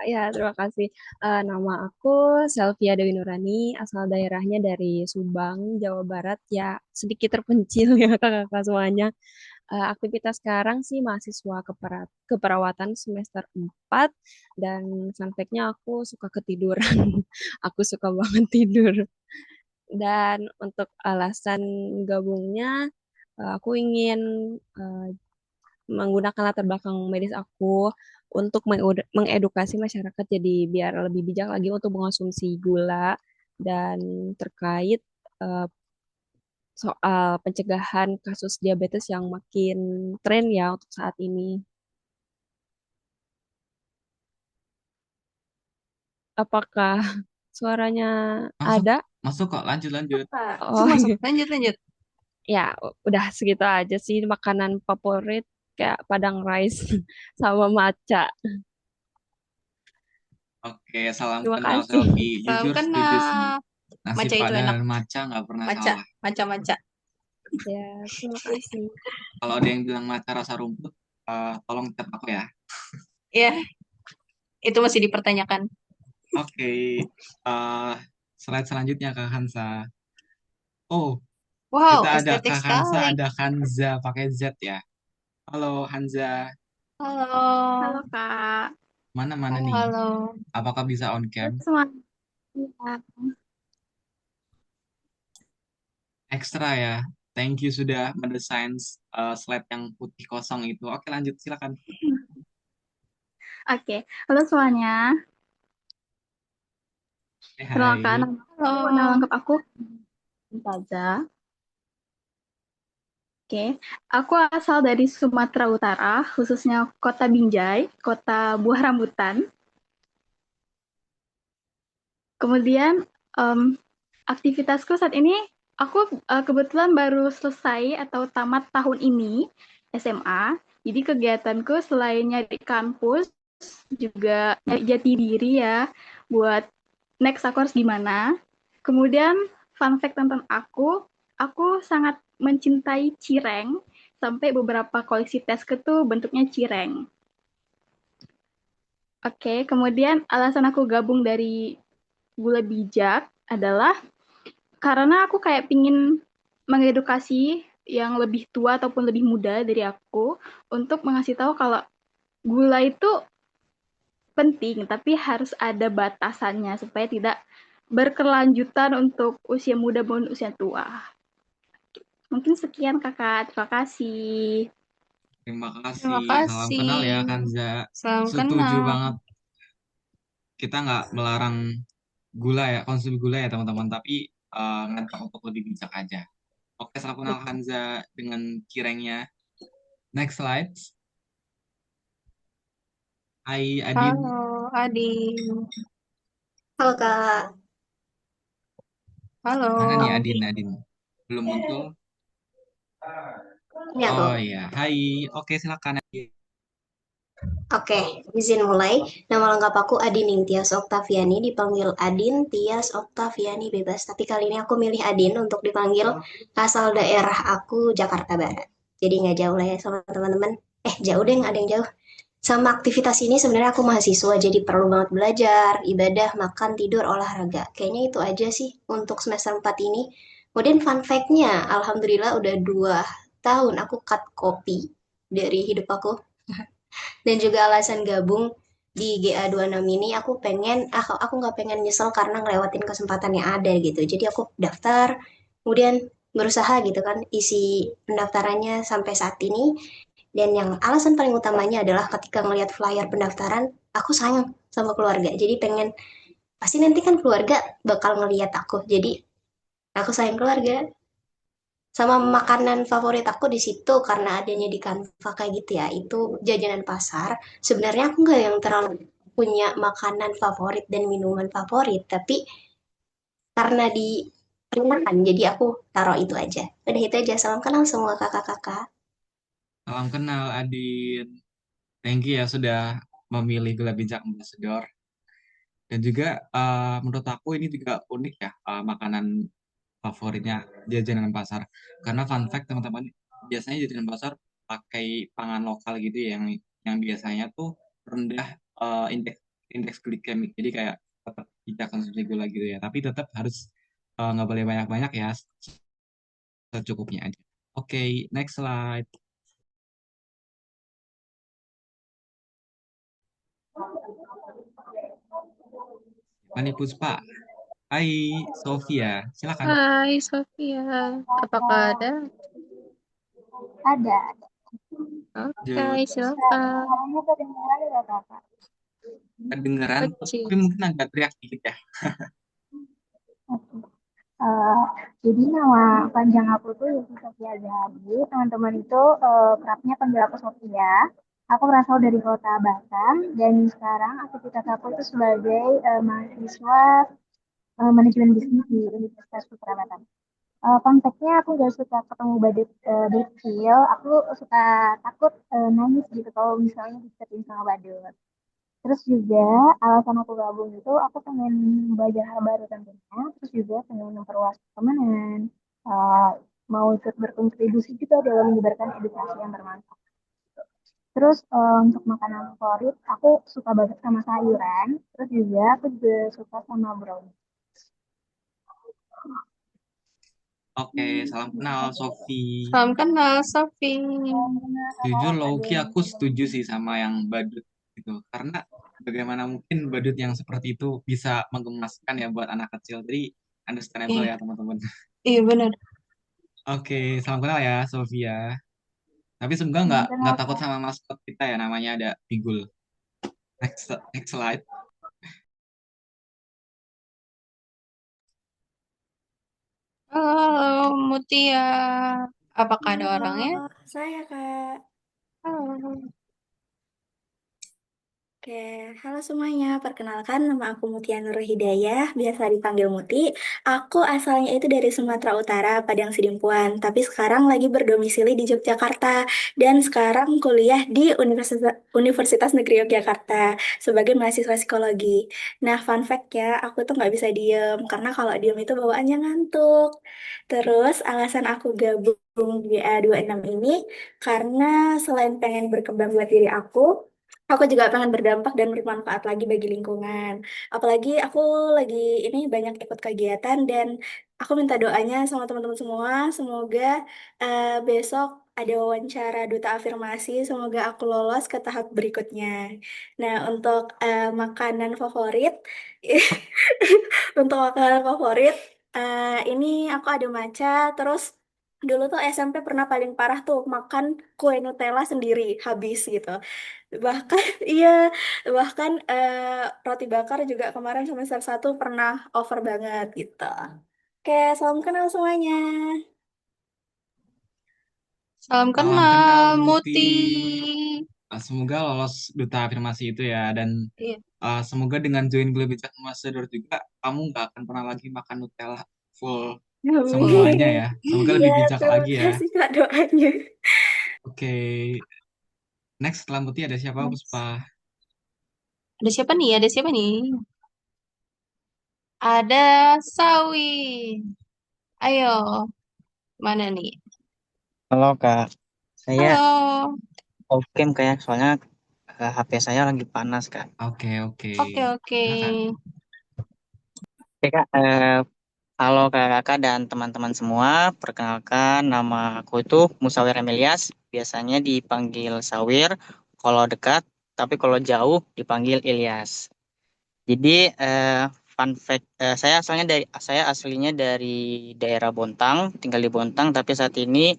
Ya terima kasih. Nama aku Selvia Dewi Nurani, asal daerahnya dari Subang, Jawa Barat. Ya sedikit terpencil ya kakak-kakak semuanya. Aktivitas sekarang sih mahasiswa keperawatan semester 4 dan fun fact-nya aku suka ketiduran. Aku suka banget tidur. Dan untuk alasan gabungnya, aku ingin eh, menggunakan latar belakang medis aku untuk mengedukasi masyarakat jadi biar lebih bijak lagi untuk mengonsumsi gula dan terkait eh, soal pencegahan kasus diabetes yang makin tren ya untuk saat ini. Apakah suaranya Masuk, ada? masuk kok. Lanjut. Oh, Masuk. Lanjut. ya udah segitu aja sih makanan favorit kayak Padang Rice sama matcha. Oke, salam Terima kenal kasih. Selfie. Salam Jujur setuju sih. kenal. Nasi Matcha itu Padang enak. dan matcha nggak pernah Matcha. salah. Matcha. Ya, terima kasih. Kalau ada yang bilang matcha rasa rumput, tolong chat aku ya. Ya, itu masih dipertanyakan. Oke, slide selanjutnya Kak Hansa. Oh, Wow, kita ada estetik Kak Hansa, sekali. ada Hanza pakai Z ya. Halo Hanza, Halo. Halo Kak. mana nih? Halo. Apakah bisa on cam? Semuanya. Ekstra ya. Thank you sudah mendesain slide yang putih kosong itu. Oke, lanjut silakan. Oke, halo semuanya. Perkenalkan, Hai. nama lengkap aku Taza. Oke, aku asal dari Sumatera Utara, khususnya Kota Binjai, Kota Buah Rambutan. Kemudian aktivitasku saat ini, aku kebetulan baru selesai atau tamat tahun ini SMA. Jadi kegiatanku selain nyari kampus, juga nyari jati diri ya, buat next aku harus gimana. Kemudian fun fact tentang aku sangat mencintai cireng, sampai beberapa koleksi tasku tuh bentuknya cireng. Oke, kemudian alasan aku gabung dari Gula Bijak adalah karena aku kayak pingin mengedukasi yang lebih tua ataupun lebih muda dari aku untuk mengasih tahu kalau gula itu penting, tapi harus ada batasannya supaya tidak berkelanjutan untuk usia muda maupun usia tua. Mungkin sekian kakak, terima kasih. Terima Terima kasih. Salam kenal ya kasih. Kanza. Salam Setuju kenal. banget. Kita nggak melarang gula ya, konsumsi gula ya teman-teman, tapi ngajak untuk lebih bijak aja. Oke, salam kenal Hanza dengan kirengnya. Next slide. Hai Adin. Halo, Adin. Halo Kak, Halo. Mana nih Adin? Belum muncul? ini aku. Oh iya, hai. Oke, silakan Adin. Oke, izin mulai. Nama lengkap aku Adin Tias Oktaviani, dipanggil Adin Tias Oktaviani bebas. Tapi kali ini aku milih Adin untuk dipanggil asal daerah aku Jakarta Barat. Jadi nggak jauh lah ya sama teman-teman. Jauh deh, nggak ada yang jauh. Sama aktivitas ini sebenarnya aku mahasiswa, jadi perlu banget belajar, ibadah, makan, tidur, olahraga. Kayaknya itu aja sih untuk semester 4 ini. Kemudian fun fact-nya, Alhamdulillah udah 2 tahun aku cut kopi dari hidup aku. Dan juga alasan gabung di GA26 ini aku nggak pengen nyesel karena ngelewatin kesempatan yang ada gitu. Jadi aku daftar, kemudian berusaha gitu kan isi pendaftarannya sampai saat ini. Dan yang alasan paling utamanya adalah ketika ngelihat flyer pendaftaran, aku sayang sama keluarga. Jadi pengen, pasti nanti kan keluarga bakal ngelihat aku. Jadi aku sayang keluarga. Sama makanan favorit aku di situ karena adanya di Canva kayak gitu ya. Itu jajanan pasar. Sebenarnya aku nggak yang terlalu punya makanan favorit dan minuman favorit, tapi karena diperintahkan, jadi aku taruh itu aja. Udah itu aja. Salam kenal semua kakak-kakak. Salam kenal Adin. Thank you ya sudah memilih Gula Bijak Ambassador. Dan juga menurut aku ini juga unik ya, makanan favoritnya jajanan pasar. Karena fun fact teman-teman, biasanya jajanan pasar pakai pangan lokal gitu ya, yang biasanya tuh rendah indeks indeks glikemik. Jadi kayak tetap bisa konsumsi gula gitu ya. Tapi tetap harus nggak boleh banyak-banyak ya, secukupnya aja. Oke, next slide. Pani Puspa. Hai, Sofia. Silakan. Hai Sofia, apakah ada? Ada. Oke, Lanjut. silakan. Suaranya kedengaran nggak kakak? Kedengeran, Kecil. tapi mungkin agak teriak dikit ya. Oke. Eh, jadi nama panjang aku tuh Yuki Sofia Zahadi. Teman-teman itu kerapnya panggil aku Sofia. Aku berasal dari kota Batam dan sekarang aktivitas aku itu sebagai mahasiswa manajemen bisnis di Universitas Putra Batam. Fun fact-nya aku gak suka ketemu badut badut kecil. Aku suka takut nangis gitu kalau misalnya dicetin sama badut. Terus juga alasan aku gabung itu aku pengen belajar hal baru tentunya. Terus juga pengen memperluas pertemanan. eh, mau ikut berkontribusi juga dalam menyebarkan edukasi yang bermanfaat. Terus untuk makanan favorit, aku suka banget sama sayuran. Terus juga aku juga suka sama brownies. Oke, salam kenal Sofi. Salam kenal, Sofi. Jujur Loki aku setuju sih sama yang badut gitu. Karena bagaimana mungkin badut yang seperti itu bisa menggemaskan ya buat anak kecil. Jadi understandable Iya, ya teman-teman. iya benar. Oke, salam kenal ya Sofia. Tapi semoga nggak takut sama maskot kita ya, namanya ada Pigul. Next slide. Halo, Mutia. Apakah ada orangnya? Halo, saya Kak. Halo. Oke, halo semuanya. Perkenalkan, nama aku Mutia Nur Hidayah, biasa dipanggil Muti. Aku asalnya itu dari Sumatera Utara, Padang Sidimpuan, tapi sekarang lagi berdomisili di Yogyakarta dan sekarang kuliah di Universitas Negeri Yogyakarta sebagai mahasiswa psikologi. Nah, fun fact ya, aku tuh nggak bisa diem karena kalau diem itu bawaannya ngantuk. Terus alasan aku gabung di A26 ini karena selain pengen berkembang buat diri aku juga pengen berdampak dan bermanfaat lagi bagi lingkungan. Apalagi aku lagi ini banyak ikut kegiatan dan aku minta doanya sama teman-teman semua. Semoga besok ada wawancara duta afirmasi. Semoga aku lolos ke tahap berikutnya. Nah, untuk makanan favorit, untuk makanan favorit, ini aku ada matcha. Terus dulu tuh SMP pernah paling parah tuh makan kue Nutella sendiri habis gitu. Bahkan iya, bahkan roti bakar juga kemarin semester 1 pernah over banget gitu. Oke, salam kenal semuanya. Salam Salam kenal kenal, Muti. Muti. Semoga lolos duta afirmasi itu ya. Dan Iya. semoga dengan join Glue Bijak Ambassador juga kamu nggak akan pernah lagi makan Nutella full semuanya Amin. ya. Semoga Ya, lebih bijak terima lagi ya. kasih Kak doanya. Oke, next setelah Muti ada siapa, Puspa? Ada siapa nih? Ada siapa nih? Ada Sawi. Ayo, mana nih? Halo Kak, saya Halo. off cam kayak soalnya HP saya lagi panas Kak. Oke, oke. Oke. Silakan. Oke Kak, halo kakak-kakak dan teman-teman semua. Perkenalkan nama aku itu Musawir Emilias, biasanya dipanggil Sawir kalau dekat, tapi kalau jauh dipanggil Ilyas. Jadi fun fact, saya aslinya dari daerah Bontang, tinggal di Bontang, tapi saat ini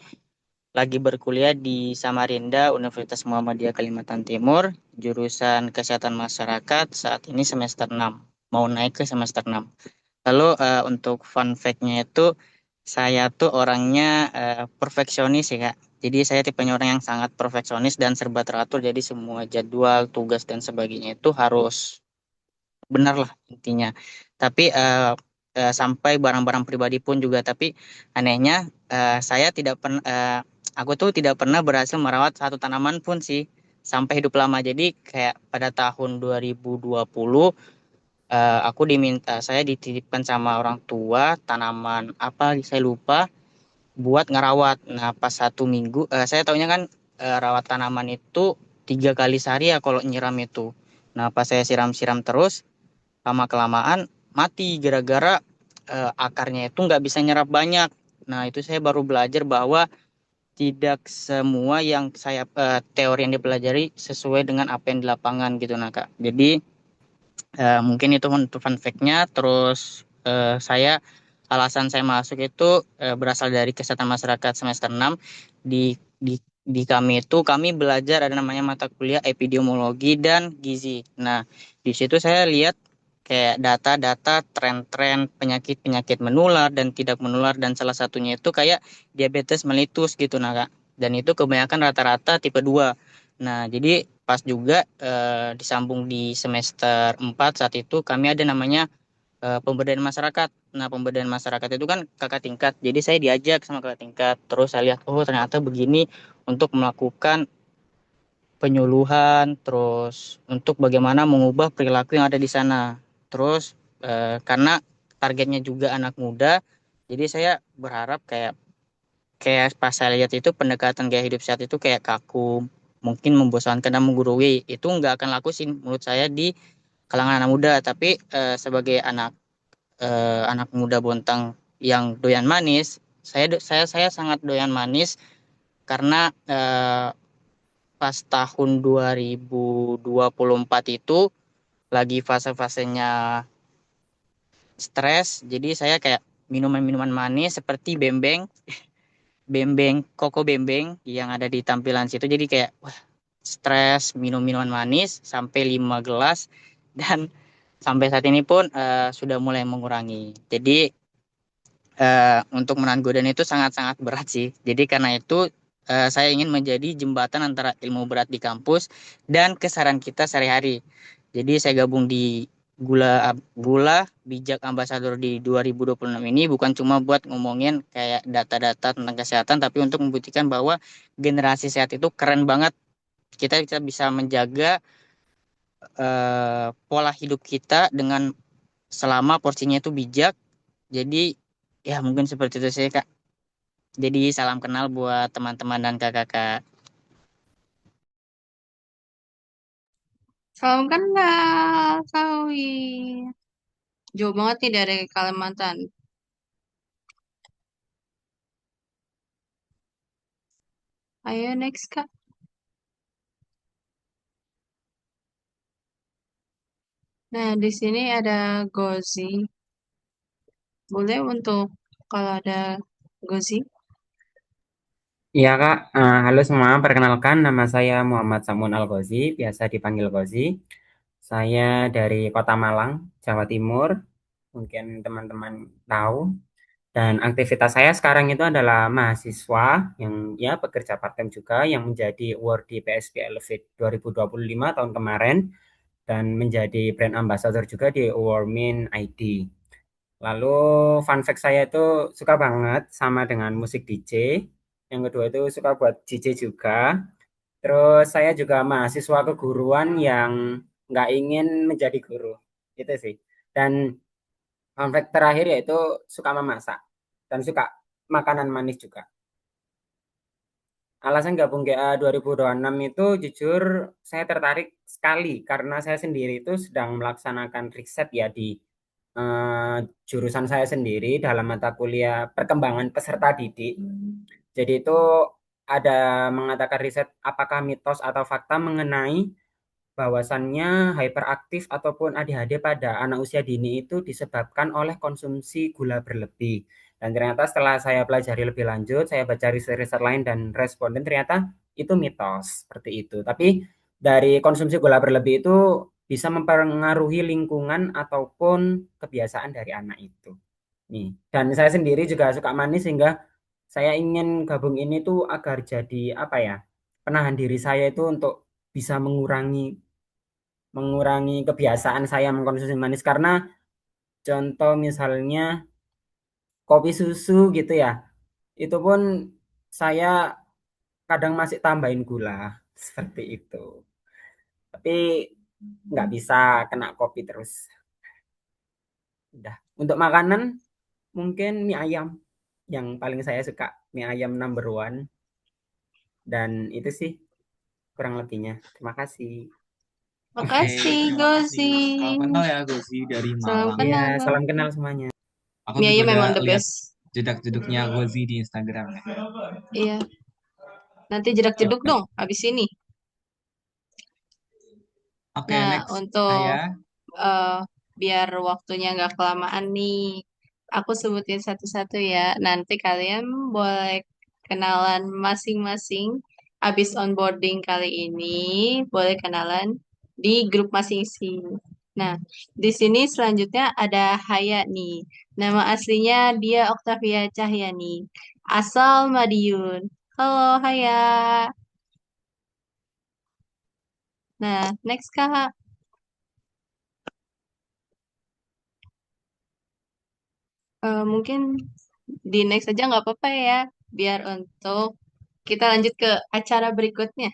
lagi berkuliah di Samarinda, Universitas Muhammadiyah Kalimantan Timur, jurusan Kesehatan Masyarakat, saat ini semester 6, mau naik ke semester 6. Lalu untuk fun fact-nya itu, saya tuh orangnya perfeksionis ya Kak. Jadi saya tipenya orang yang sangat perfeksionis dan serba teratur, jadi semua jadwal, tugas, dan sebagainya itu harus benar lah intinya. Tapi sampai barang-barang pribadi pun juga. Tapi anehnya saya tidak pernah, aku tuh tidak pernah berhasil merawat satu tanaman pun sih sampai hidup lama. Jadi kayak pada tahun 2020 aku saya dititipkan sama orang tua tanaman apa saya lupa buat ngerawat. Nah pas 1 minggu saya taunya kan rawat tanaman itu 3 kali sehari ya kalau nyiram itu. Nah pas saya siram-siram terus lama kelamaan mati gara-gara akarnya itu nggak bisa nyerap banyak. Nah itu saya baru belajar bahwa tidak semua yang saya teori yang dipelajari sesuai dengan apa yang di lapangan gitu nah Kak. Jadi mungkin itu untuk fun fact-nya. Terus alasan saya masuk itu berasal dari kesehatan masyarakat semester 6 di kami itu kami belajar ada namanya mata kuliah epidemiologi dan gizi. Nah, di situ saya lihat kayak data-data tren-tren penyakit-penyakit menular dan tidak menular dan salah satunya itu kayak diabetes mellitus gitu nah Kak. Dan itu kebanyakan rata-rata tipe 2. Nah, jadi pas juga disambung di semester 4 saat itu kami ada namanya pemberdayaan masyarakat. Nah, pemberdayaan masyarakat itu kan kakak tingkat. Jadi saya diajak sama kakak tingkat. Terus saya lihat, oh ternyata begini untuk melakukan penyuluhan, terus untuk bagaimana mengubah perilaku yang ada di sana. Terus karena targetnya juga anak muda, jadi saya berharap kayak kayak pas saya lihat itu pendekatan gaya hidup sehat itu kayak kaku, mungkin membosankan dan menggurui. Itu nggak akan laku sih menurut saya di kalangan anak muda. Tapi sebagai anak muda Bontang yang doyan manis, saya sangat doyan manis karena pas tahun 2024 itu lagi fase-fasenya stres, jadi saya kayak minuman-minuman manis seperti bembeng, koko bembeng yang ada di tampilan situ. Jadi kayak wah, stres minum minuman manis sampai 5 gelas dan sampai saat ini pun sudah mulai mengurangi. Jadi untuk menahan godaan itu sangat-sangat berat sih. Jadi karena itu saya ingin menjadi jembatan antara ilmu berat di kampus dan keseharian kita sehari-hari. Jadi saya gabung di Gula Bijak Ambassador di 2026 ini bukan cuma buat ngomongin kayak data-data tentang kesehatan, tapi untuk membuktikan bahwa generasi sehat itu keren banget. Kita bisa menjaga pola hidup kita dengan selama porsinya itu bijak. Jadi ya mungkin seperti itu sih Kak. Jadi salam kenal buat teman-teman dan kakak-kakak. Salam kenal, Sawi. Jauh banget nih dari Kalimantan. Ayo next, Kak. Nah, di sini ada Gozi. Boleh untuk kalau ada Gozi. Iya Kak, halo semua. Perkenalkan nama saya Muhammad Samun Al-Ghazi, biasa dipanggil Ghazi. Saya dari Kota Malang, Jawa Timur. Mungkin teman-teman tahu. Dan aktivitas saya sekarang itu adalah mahasiswa yang ya pekerja part-time juga yang menjadi award di PSP Elevate 2025 tahun kemarin dan menjadi brand ambassador juga di Warmin ID. Lalu fun fact saya itu suka banget sama dengan musik DJ. Yang kedua itu suka buat DJ juga. Terus saya juga mahasiswa keguruan yang nggak ingin menjadi guru. Itu sih. Dan fun fact terakhir yaitu suka memasak. Dan suka makanan manis juga. Alasan gabung GA 2026 itu jujur saya tertarik sekali karena saya sendiri itu sedang melaksanakan riset ya di eh, jurusan saya sendiri dalam mata kuliah perkembangan peserta didik. Jadi itu ada mengatakan riset apakah mitos atau fakta mengenai bahwasannya hyperaktif ataupun ADHD pada anak usia dini itu disebabkan oleh konsumsi gula berlebih. Dan ternyata setelah saya pelajari lebih lanjut, saya baca riset-riset lain dan responden ternyata itu mitos seperti itu. Tapi dari konsumsi gula berlebih itu bisa mempengaruhi lingkungan ataupun kebiasaan dari anak itu. Nih, dan saya sendiri juga suka manis sehingga saya ingin gabung ini tuh agar jadi apa ya? Penahan diri saya itu untuk bisa mengurangi kebiasaan saya mengkonsumsi manis karena contoh misalnya kopi susu gitu ya. Itu pun saya kadang masih tambahin gula seperti itu. Tapi nggak bisa kena kopi terus. Udah. Untuk makanan mungkin mie ayam yang paling saya suka, mie ayam number one. Dan itu sih kurang lebihnya. Terima kasih. Oke, Makasih, terima Gozi. kasih. Salam kenal ya Gozi dari Salam Malang. kenal, Iya, Kak. salam kenal semuanya. Aku Mie juga ayam udah memang the lihat best. jedak-jeduknya Gozi di Instagram ya. Iya. Nanti jedak-jeduk Oke. dong habis ini. Oke, Nah, next untuk saya. eh, biar waktunya nggak kelamaan nih, aku sebutin satu-satu ya. Nanti kalian boleh kenalan masing-masing. Abis onboarding kali ini, boleh kenalan di grup masing-masing. Nah, di sini selanjutnya ada Haya nih. Nama aslinya dia Oktavia Cahyani. Asal Madiun. Halo Haya. Nah, next Kak. Mungkin di next aja nggak apa-apa ya, biar untuk kita lanjut ke acara berikutnya.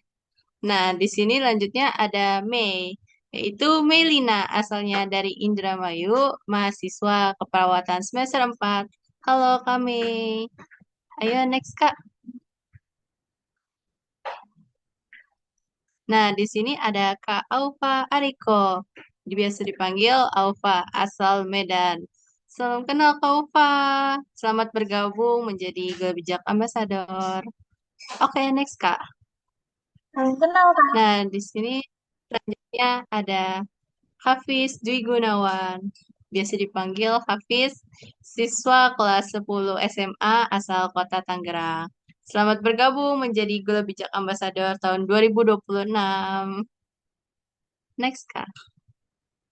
Nah, di sini lanjutnya ada Mei, yaitu Melina, asalnya dari Indramayu, mahasiswa keperawatan semester 4. Halo kami. Ayo next Kak. Nah, di sini ada Kak Aufa Ariko. Biasa dipanggil Aufa, asal Medan. Salam kenal Kak Aufa. Selamat bergabung menjadi Gila Bijak Ambassador. Oke, next Kak. Salam kenal, Kak. Nah, di sini selanjutnya ada Hafiz Dwi Gunawan. Biasa dipanggil Hafiz, siswa kelas 10 SMA asal Kota Tangerang. Selamat bergabung menjadi Gula Bijak Ambassador tahun 2026. Next, Kak.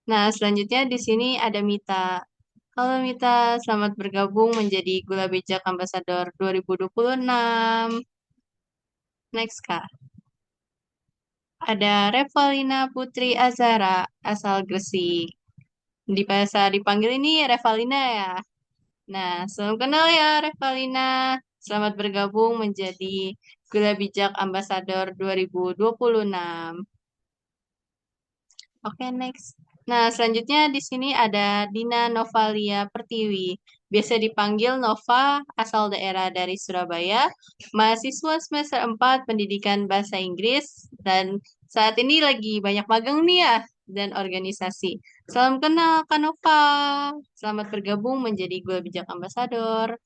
Nah, selanjutnya di sini ada Mita. Halo Mita, selamat bergabung menjadi Gula Bijak Ambassador 2026. Next, Kak. Ada Revalina Putri Azara, asal Gresik. Biasa dipanggil ini Revalina ya. Nah, salam kenal ya Revalina. Selamat bergabung menjadi Gula Bijak Ambassador 2026. Oke, next. Nah, selanjutnya di sini ada Dina Novalia Pertiwi. Biasa dipanggil Nova, asal daerah dari Surabaya. Mahasiswa semester 4 Pendidikan Bahasa Inggris. Dan saat ini lagi banyak magang nih ya, dan organisasi. Salam kenal Kak Nova. Selamat bergabung menjadi Gula Bijak Ambassador.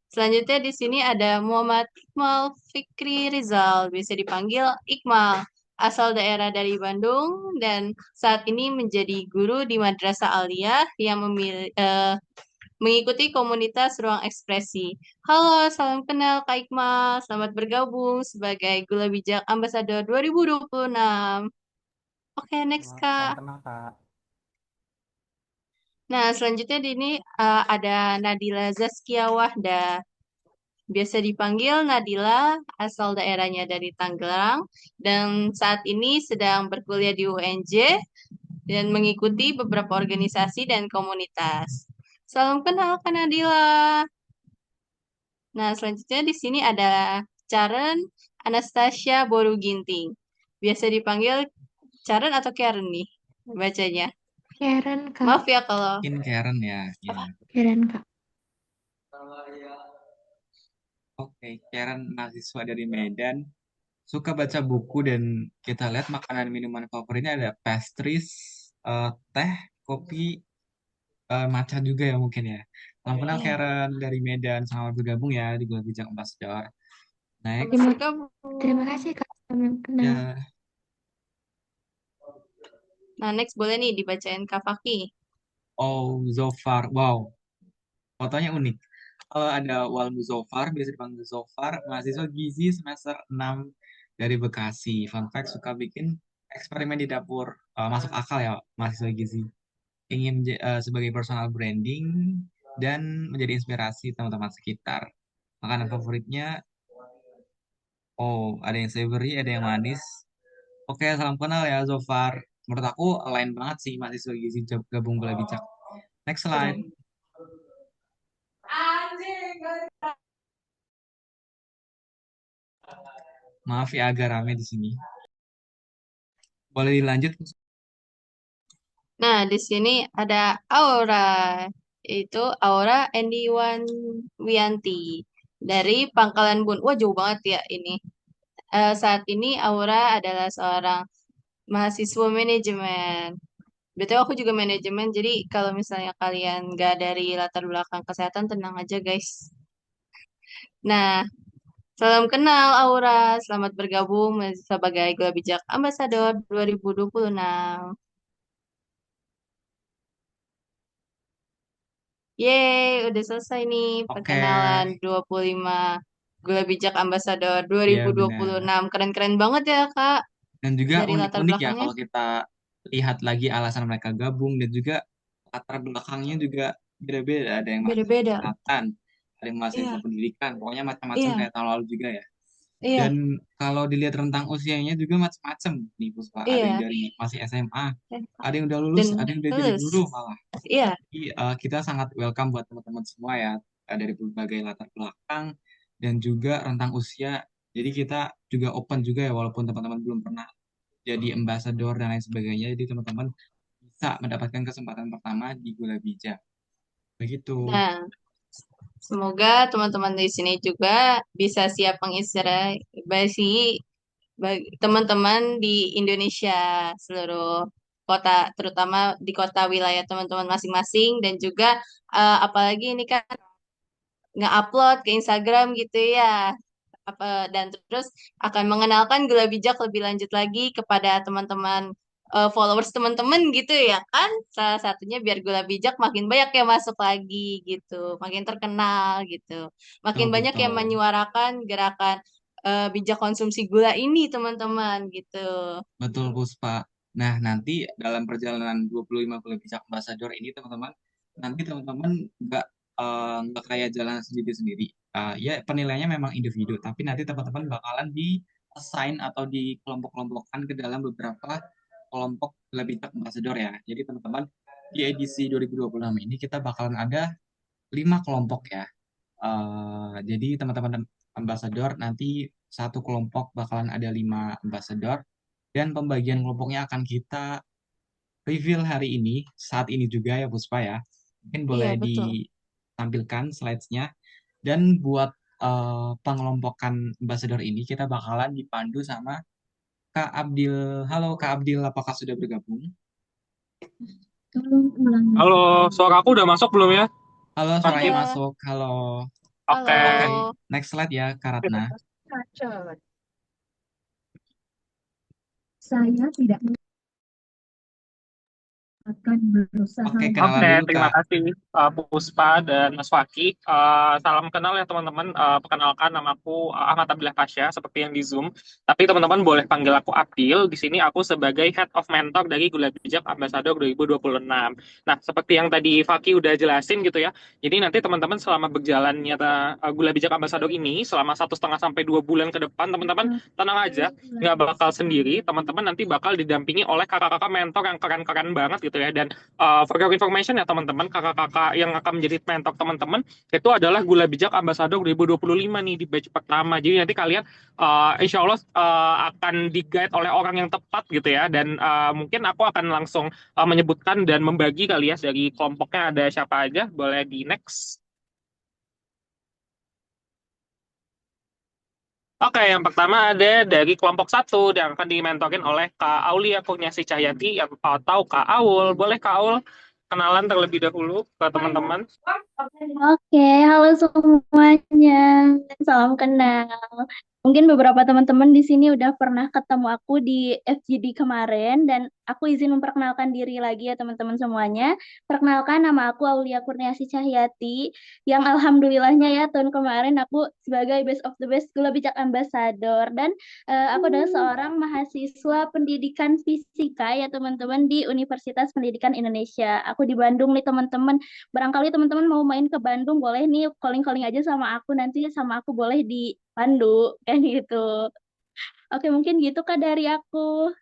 Selanjutnya di sini ada Muhammad Iqbal Fikri Rizal, bisa dipanggil Iqmal, asal daerah dari Bandung dan saat ini menjadi guru di Madrasah Aliyah yang mengikuti komunitas Ruang Ekspresi. Halo, salam kenal Kak Iqmal, selamat bergabung sebagai Gula Bijak Ambassador 2026. Oke, next Salam Kak. kenal, Kak. Nah, selanjutnya di ini ada Nadila Zaskia Wahda. Biasa dipanggil Nadila, asal daerahnya dari Tangerang, dan saat ini sedang berkuliah di UNJ dan mengikuti beberapa organisasi dan komunitas. Salam kenal Kak Nadila. Nah, selanjutnya di sini ada Karen Anastasia Boruginting. Biasa dipanggil Karen atau Karen nih bacanya. Karen, Kak. Maaf ya kalau Mungkin Karen ya. Ya. Karen, Kak. Oke, Karen mahasiswa dari Medan. Suka baca buku dan kita lihat makanan minuman favoritnya ada pastries, teh, kopi, matcha juga ya mungkin ya. Salam kenal Iya. Karen dari Medan. Selamat bergabung ya di Gula Bijak Ambassador. Next. Terima kasih, Kak. Salam kenal. Ya. Nah, next boleh nih dibacain Kak Faki. Oh, Zofar. Wow. Fotonya unik. Kalau ada Walmu Zofar, biasa dipanggil Zofar, mahasiswa gizi semester 6 dari Bekasi. Fun fact, suka bikin eksperimen di dapur. Masuk akal ya, mahasiswa gizi. Ingin sebagai personal branding dan menjadi inspirasi teman-teman sekitar. Makanan favoritnya, oh, ada yang savory, ada yang manis. Oke, salam kenal ya, Zofar. Menurut aku, lain banget sih mahasiswa gizi gabung Gula Bijak. Next slide. Maaf ya, agak rame di sini. Boleh dilanjut? Nah, di sini ada Aura, itu Aura Endiwan Wianti dari Pangkalan Bun. Wah, jauh banget ya ini. Saat ini Aura adalah seorang mahasiswa manajemen. Betul, aku juga manajemen, jadi kalau misalnya kalian nggak dari latar belakang kesehatan, tenang aja guys. Nah, salam kenal Aura, selamat bergabung sebagai Gula Bijak Ambassador 2026. Yeay, udah selesai nih Oke. perkenalan 25 Gula Bijak Ambassador Iya, benar. 2026. Keren-keren banget ya, Kak. Dan juga Dari latar unik-unik ya belakangnya. kalau kita lihat lagi alasan mereka gabung dan juga latar belakangnya juga beda-beda. Ada yang mahasiswa Beda-beda. kesehatan, ada yang mahasiswa Iya, pendidikan, pokoknya macam-macam iya, kayak tahun lalu juga ya. iya, Dan kalau dilihat rentang usianya juga macam-macam nih Puspa. Ada yang iya. dari masih SMA, ada yang udah lulus, Dan ada yang udah jadi lulus. guru malah. Iya, Jadi kita sangat welcome buat teman-teman semua ya, dari berbagai latar belakang dan juga rentang usia. Jadi kita juga open juga ya, walaupun teman-teman belum pernah jadi ambassador dan lain sebagainya. Jadi teman-teman bisa mendapatkan kesempatan pertama di Gula Bijak. Begitu. nah, semoga teman-teman di sini juga bisa siap menginspirasi teman-teman di Indonesia, seluruh kota, terutama di kota wilayah teman-teman masing-masing, dan juga apalagi ini kan nge-upload ke Instagram gitu ya. Dan terus akan mengenalkan Gula Bijak lebih lanjut lagi kepada teman-teman followers teman-teman gitu ya kan. Salah satunya biar Gula Bijak makin banyak yang masuk lagi gitu, makin terkenal gitu. Makin Betul, banyak yang betul. menyuarakan gerakan bijak konsumsi gula ini teman-teman gitu. Betul, Puspa. Nah, nanti dalam perjalanan 25 Gula Bijak Ambassador ini, teman-teman, nanti teman-teman nggak kayak jalan sendiri-sendiri. Ya, penilaiannya memang individu, tapi nanti teman-teman bakalan di assign atau di kelompok-kelompokkan ke dalam beberapa kelompok Gula Bijak Ambassador ya. Jadi, teman-teman, di edisi 2026 ini kita bakalan ada 5 kelompok ya. Jadi, teman-teman ambassador nanti satu kelompok bakalan ada 5 ambassador dan pembagian kelompoknya akan kita reveal hari ini, saat ini juga ya Puspa ya. Mungkin Iya, boleh betul. ditampilkan slides-nya. Dan buat pengelompokan ambassador ini kita bakalan dipandu sama Kak Abdil. Halo Kak Abdil, apakah sudah bergabung? Tolong ulangi. Halo, suara aku udah masuk belum ya? Halo, suaranya Udah. masuk. Halo. Oke, Halo. next slide ya, Kak Ratna. Saya tidak akan berusaha. Oke, kenalan Oke, dulu terima Kak. kasih Puspa dan Mas Faki. Salam kenal ya teman-teman. Perkenalkan namaku Ahmad Abdillah Pasha seperti yang di Zoom. Tapi teman-teman boleh panggil aku Abdil. Di sini aku sebagai Head of Mentor dari Gula Bijak Ambassador 2026. Nah, seperti yang tadi Faki udah jelasin gitu ya. Jadi nanti teman-teman selama berjalannya Gula Bijak Ambassador ini selama 1,5 sampai 2 bulan ke depan, teman-teman tenang aja, nggak bakal sendiri. Teman-teman nanti bakal didampingi oleh kakak-kakak mentor yang keren-keren banget gitu ya. Dan for your information ya teman-teman, kakak-kakak yang akan menjadi mentor teman-teman itu adalah Gula Bijak Ambassador 2025 nih di batch pertama. Jadi nanti kalian insya Allah akan di-guide oleh orang yang tepat gitu ya. Dan mungkin aku akan langsung menyebutkan dan membagi kali ya dari kelompoknya ada siapa aja. Boleh di next. Oke, yang pertama ada dari kelompok 1 yang akan dimentorin oleh Kak Aulia Kurniasi Cahyati atau Kak Aul. Boleh Kak Aul kenalan terlebih dahulu ke teman-teman? Oke, halo semuanya. Salam kenal. Mungkin beberapa teman-teman di sini udah pernah ketemu aku di FGD kemarin dan aku izin memperkenalkan diri lagi ya teman-teman semuanya. Perkenalkan nama aku Aulia Kurniasi Cahyati yang alhamdulillahnya ya tahun kemarin aku sebagai Best of the Best Gula Bijak Ambassador dan aku adalah seorang mahasiswa pendidikan fisika ya teman-teman di Universitas Pendidikan Indonesia. Aku di Bandung nih teman-teman. Barangkali teman-teman mau main ke Bandung, boleh nih calling-calling aja sama aku, nanti sama aku boleh dipandu, kayak gitu. Oke, mungkin gitu Kak dari aku.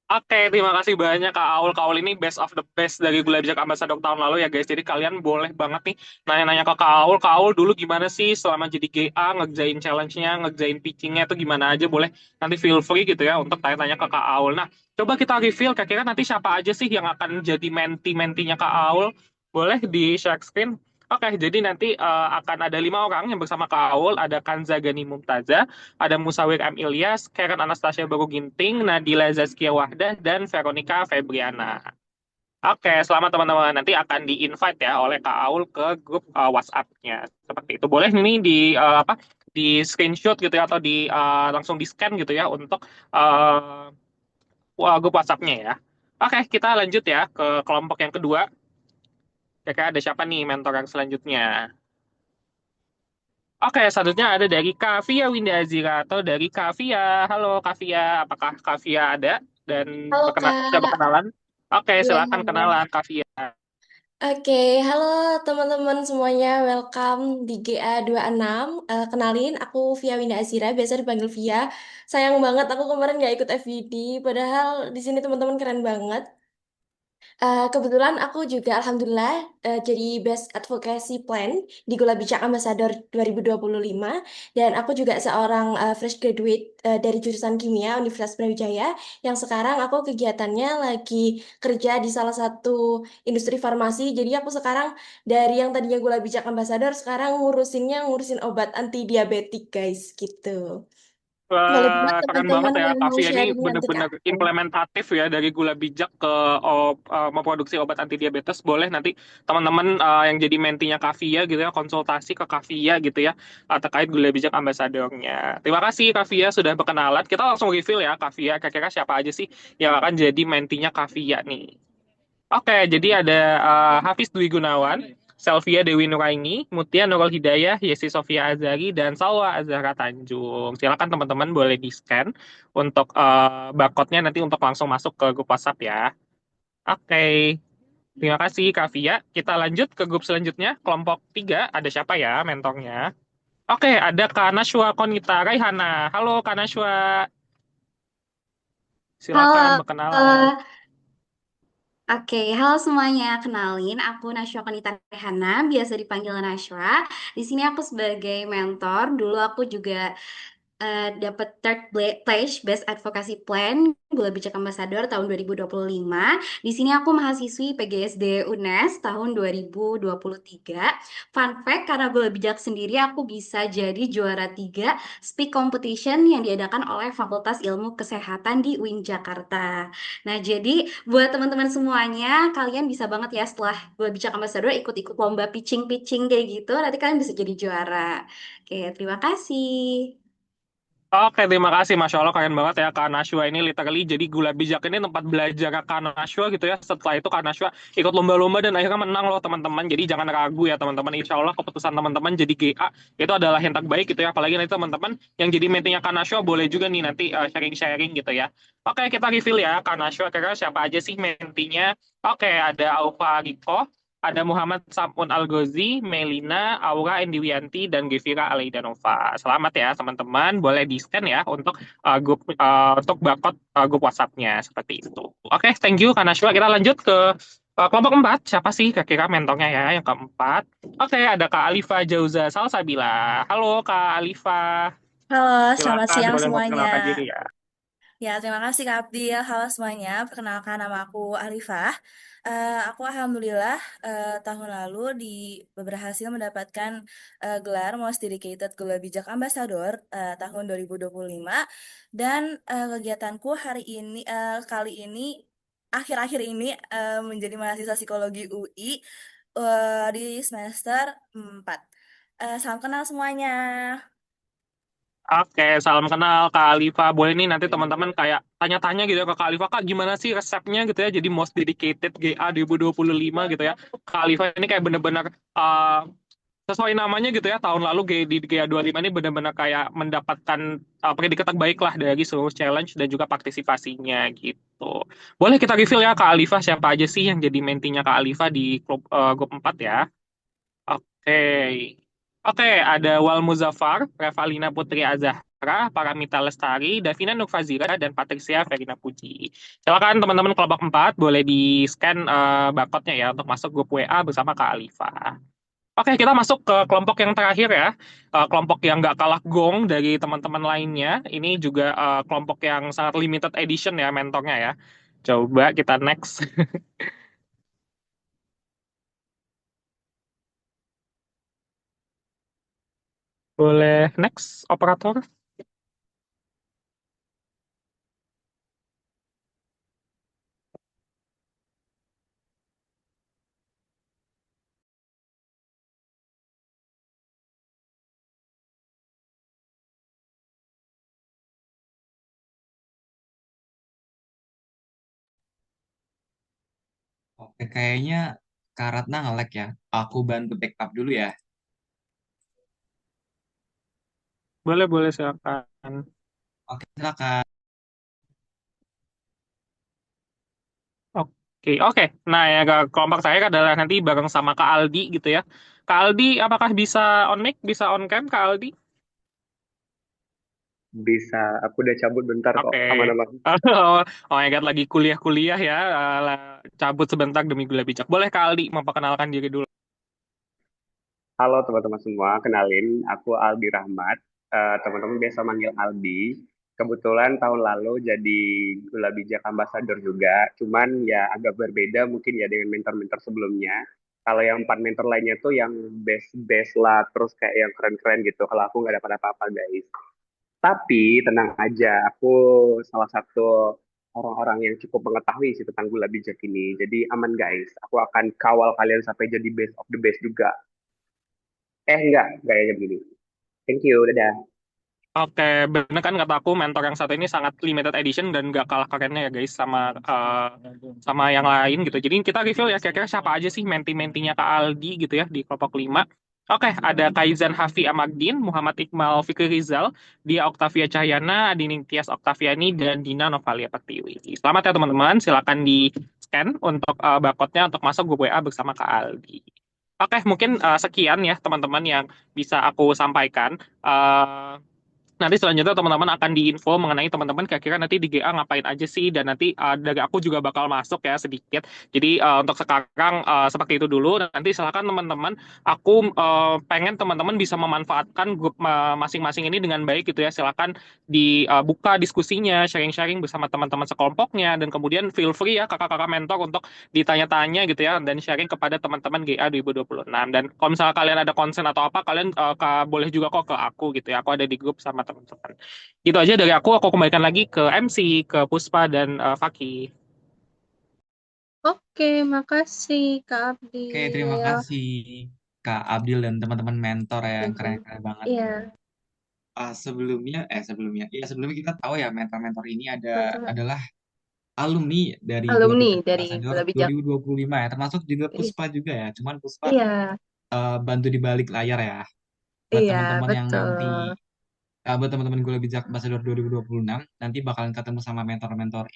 Oke, terima kasih banyak Kak Aul. Kak Aul ini best of the best dari Gula Bijak Ambassador tahun lalu ya guys. Jadi kalian boleh banget nih nanya-nanya ke Kak Aul. Kak Aul dulu gimana sih selama jadi GA, ngerjain challenge-nya, ngerjain pitching-nya itu gimana aja. Boleh nanti feel free gitu ya untuk tanya-tanya ke Kak Aul. Nah, coba kita reveal kira-kira nanti siapa aja sih yang akan jadi menti-mentinya Kak Aul. Boleh di share screen? Oke, jadi nanti akan ada 5 orang yang bersama Kak Aul. Ada Kanza Gani Mumtaza, ada Musawir M. Ilyas, Karen Anastasia Baru Ginting, Nadila Zazkia Wahdah, dan Veronica Febriana. Oke, selamat teman-teman. Nanti akan di-invite ya oleh Kak Aul ke grup WhatsApp-nya. Seperti itu. Boleh ini di screenshot gitu ya, atau langsung di-scan gitu ya untuk grup WhatsApp-nya ya. Oke, kita lanjut ya ke kelompok yang kedua. Kira-kira ada siapa nih mentor yang selanjutnya? Oke, selanjutnya ada dari Kavia Winda Azira atau dari Kavia. Halo Kavia, apakah Kavia ada dan Halo sudah Kak, berkenalan? Oke, iya silakan halo. kenalan Kavia. Oke, halo teman-teman semuanya, welcome di GA26. Kenalin, aku Via Winda Azira, biasa dipanggil Via. Sayang banget aku kemarin nggak ikut FVD, padahal di sini teman-teman keren banget. Kebetulan aku juga alhamdulillah jadi Best Advocacy Plan di Gula Bijak Ambassador 2025 dan aku juga seorang fresh graduate dari jurusan Kimia Universitas Brawijaya yang sekarang aku kegiatannya lagi kerja di salah satu industri farmasi. Jadi aku sekarang dari yang tadinya Gula Bijak Ambassador sekarang ngurusin obat anti diabetik guys gitu. Boleh banget Wah, keren banget teman-teman ya. yang mau Kavia ini sharing nanti ke benar-benar aku. implementatif ya dari gula bijak ke memproduksi obat anti diabetes. Boleh nanti teman-teman yang jadi mentinya Kavia gitu ya, konsultasi ke Kavia gitu ya terkait gula bijak ambasadornya. Terima kasih Kavia sudah berkenalan. Kita langsung reveal ya Kavia. Kira-kira siapa aja sih yang akan jadi mentinya Kavia nih? Oke, jadi ada Hafiz Dwi Gunawan, Selvia Dewi Nuraini, Mutia Nurul Hidayah, Yesi Sofia Azari, dan Salwa Azhara Tanjung. Silakan teman-teman boleh di-scan untuk barcode-nya nanti untuk langsung masuk ke grup WhatsApp ya. Oke, terima kasih Kak Via. Kita lanjut ke grup selanjutnya, kelompok 3. Ada siapa ya mentornya? Oke, ada Kak Nashwa Konita Raihana. Halo Kak Nashwa, silakan Halo, berkenalan. oke, halo semuanya. Kenalin, aku Nashwa Konita Rehana, biasa dipanggil Nashwa. Di sini aku sebagai mentor. Dulu aku juga dapat place Best Advocacy Plan Gula Bijak Ambassador tahun 2025. Di sini aku mahasiswi PGSD UNES tahun 2023. Fun fact, karena Gula Bijak sendiri aku bisa jadi juara 3 speak competition yang diadakan oleh Fakultas Ilmu Kesehatan di UIN Jakarta. Nah, jadi buat teman-teman semuanya, kalian bisa banget ya setelah Gula Bijak Ambassador ikut-ikut lomba pitching-pitching kayak gitu, nanti kalian bisa jadi juara. Oke, terima kasih. Oke, terima kasih. Masya Allah, keren banget ya Kak Nashwa ini literally jadi Gula Bijak ini tempat belajar Kak Nashwa gitu ya. Setelah itu Kak Nashwa ikut lomba-lomba dan akhirnya menang loh teman-teman. Jadi jangan ragu ya teman-teman. Insya Allah keputusan teman-teman jadi GA itu adalah yang terbaik gitu ya. Apalagi nanti teman-teman yang jadi mentinya Kak Nashwa boleh juga nih nanti sharing-sharing gitu ya. Oke, kita reveal ya Kak Nashwa. Kira-kira siapa aja sih mentinya? Oke, ada Aufa Riko, ada Muhammad Samun Algozi, Melina, Aura Endiwianti, dan Gevira Alaidanova. Selamat ya teman-teman, boleh di-scan ya untuk untuk barcode grup WhatsApp-nya seperti itu. Oke, thank you Kak Nashwa. Kita lanjut ke kelompok 4. Siapa sih kira-kira mentornya ya yang keempat? Oke, ada Kak Alifa Jauza Salsabila. Halo Kak Alifa. Halo, selamat Silakan siang boleh semuanya. memperkenalkan diri ya. Ya, terima kasih Kak Abdil. Halo semuanya, perkenalkan nama aku Alifah. Aku alhamdulillah tahun lalu berhasil mendapatkan gelar Most Dedicated Gula Bijak Ambassador tahun 2025 dan kegiatanku kali ini akhir-akhir ini menjadi mahasiswa psikologi UI di semester 4. Salam kenal semuanya. Oke, salam kenal Kak Alifa. Boleh nih nanti teman-teman kayak tanya-tanya gitu ya ke Kak Alifa, Kak gimana sih resepnya gitu ya jadi Most Dedicated GA 2025 gitu ya. Kak Alifa ini kayak bener-bener sesuai namanya gitu ya, tahun lalu di GA 25 ini benar-benar kayak mendapatkan predikat terbaik lah dari seluruh challenge dan juga partisipasinya gitu. Boleh kita reveal ya Kak Alifa siapa aja sih yang jadi mentinya Kak Alifa di grup 4 ya. Oke. Oke, ada Wal Muzaffar, Revalina Putri Azahra, Paramita Lestari, Davina Nurfazira, dan Patricia Verina Puji. Silakan teman-teman kelompok 4 boleh di-scan barcode-nya ya untuk masuk grup WA bersama Kak Alifa. Oke, kita masuk ke kelompok yang terakhir ya. Kelompok yang nggak kalah gong dari teman-teman lainnya. Ini juga kelompok yang sangat limited edition ya mentornya ya. Coba kita next. Boleh next, operator? Oke, kayaknya Kak Ratna nge-lag ya. Aku bantu backup dulu ya. Boleh, silakan. Oke, silakan. Oke. Nah, ya kelompok saya adalah nanti bareng sama Kak Aldi gitu ya. Kak Aldi, apakah bisa on mic, bisa on cam, Kak Aldi? Bisa, aku udah cabut bentar kok, Oke. aman-aman. Oh my God, lagi kuliah ya. Cabut sebentar demi Gula Bijak. Boleh Kak Aldi memperkenalkan diri dulu. Halo teman-teman semua, kenalin, aku Aldi Rahmat. Teman-teman biasa manggil Aldi. Kebetulan tahun lalu jadi Gula Bijak Ambassador juga, cuman ya agak berbeda mungkin ya dengan mentor-mentor sebelumnya. Kalau yang 4 mentor lainnya tuh yang best-best lah, terus kayak yang keren-keren gitu. Kalau aku nggak dapat apa-apa guys. Tapi tenang aja, aku salah satu orang-orang yang cukup mengetahui sih tentang gula bijak ini. Jadi aman guys, aku akan kawal kalian sampai jadi best of the best juga. Enggak, gayanya begini. Thank you, dadah. Oke, bener kan kata aku mentor yang satu ini sangat limited edition dan gak kalah kerennya ya guys sama yang lain gitu. Jadi kita review ya kira-kira siapa aja sih menti-mentinya Kak Aldi gitu ya di kelompok 5. Oke, ada Kaizan Hafi Amagdin, Muhammad Iqbal Fikri Rizal, Dia Oktavia Cahyana, Adini Tias Oktaviani, dan Dina Novalia Pertiwi. Selamat ya teman-teman, silakan di-scan untuk barcode-nya untuk masuk grup WA bersama Kak Aldi. Oke, mungkin sekian ya teman-teman yang bisa aku sampaikan. Nanti selanjutnya teman-teman akan diinfo mengenai teman-teman kira-kira nanti di GA ngapain aja sih, dan nanti dari aku juga bakal masuk ya sedikit. Jadi untuk sekarang seperti itu dulu. Nanti silakan teman-teman, aku pengen teman-teman bisa memanfaatkan grup masing-masing ini dengan baik gitu ya. Silakan dibuka diskusinya, sharing-sharing bersama teman-teman sekelompoknya, dan kemudian feel free ya kakak-kakak mentor untuk ditanya-tanya gitu ya, dan sharing kepada teman-teman GA 2026. Dan kalau misalnya kalian ada concern atau apa, kalian boleh juga kok ke aku gitu ya. Aku ada di grup sama teman-teman. Gitu aja dari aku kembalikan lagi ke MC, ke Puspa dan Faki. Oke, makasih Kak Oke, terima Abdil. kasih Kak Abdil dan teman-teman mentor ya yang keren-keren banget. Iya, Sebelumnya kita tahu ya mentor-mentor ini mentor adalah alumni dari Gula alumni Bijak dari Ambassador Gula Bijak. 2025 ya, termasuk juga Puspa juga ya. Cuman Puspa Iya, bantu di balik layar ya. Buat iya, teman-teman yang nanti betul. buat teman-teman Gula Bijak Ambassador 2026 nanti bakalan ketemu sama mentor-mentor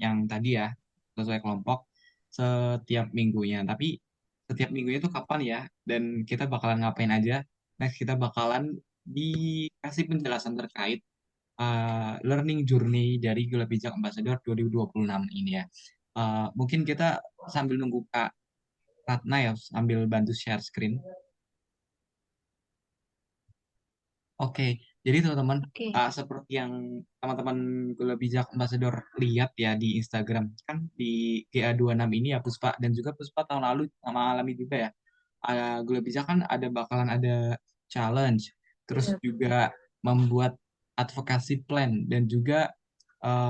yang tadi ya, sesuai kelompok setiap minggunya. Tapi setiap minggunya itu kapan ya? Dan kita bakalan ngapain aja? Next kita bakalan dikasih penjelasan terkait learning journey dari Gula Bijak Ambassador 2026 ini ya. Mungkin kita sambil nunggu Kak Ratna ya, sambil bantu share screen. Oke, jadi teman-teman, Oke. seperti yang teman-teman Gula Bijak Ambassador lihat ya di Instagram, kan di GA26 ini ya Puspa, dan juga Puspa tahun lalu sama alami juga ya. Gula Bijak kan bakalan ada challenge, terus Iya. juga membuat advokasi plan, dan juga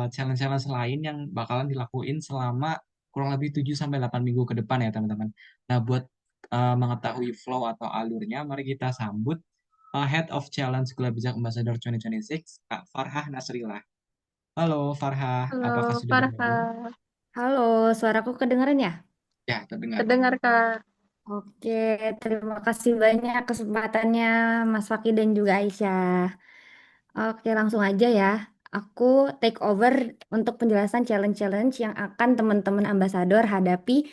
challenge-challenge lain yang bakalan dilakuin selama kurang lebih 7-8 minggu ke depan ya teman-teman. Nah, buat mengetahui flow atau alurnya, mari kita sambut Head of Challenge Gula Bijak Ambassador 2026, Kak Farhah Nasrillah. Halo Farhah, apakah Halo, sudah bergabung? Farha. Halo, suaraku kedengeran ya? Ya, terdengar. Terdengar, Kak. Oke, terima kasih banyak kesempatannya Mas Faki dan juga Aisyah. Oke, langsung aja ya. Aku take over untuk penjelasan challenge-challenge yang akan teman-teman ambasador hadapi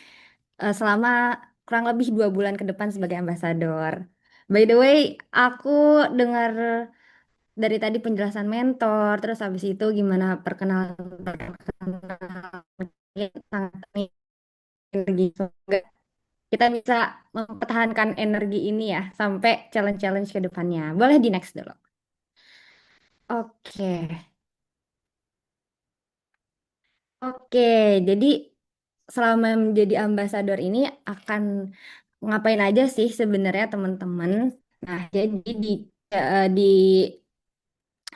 selama kurang lebih 2 bulan ke depan sebagai ambasador. By the way, aku dengar dari tadi penjelasan mentor, terus habis itu gimana perkenalan energi. Semoga kita bisa mempertahankan energi ini ya sampai challenge-challenge ke depannya. Boleh di next dulu. Oke. Oke, jadi selama menjadi ambasador ini akan ngapain aja sih sebenarnya teman-teman? Nah, jadi di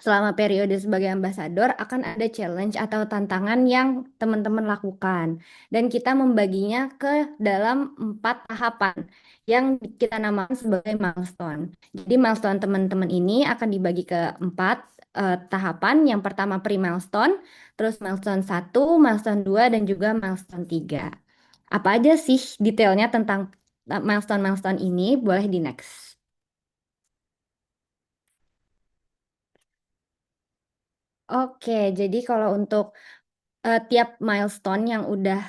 selama periode sebagai ambasador akan ada challenge atau tantangan yang teman-teman lakukan. Dan kita membaginya ke dalam 4 tahapan yang kita namakan sebagai milestone. Jadi milestone teman-teman ini akan dibagi ke 4 tahapan. Yang pertama pre-milestone, terus milestone 1, milestone 2, dan juga milestone 3. Apa aja sih detailnya tentang milestone-milestone ini? Boleh di next. Oke, jadi kalau untuk tiap milestone yang udah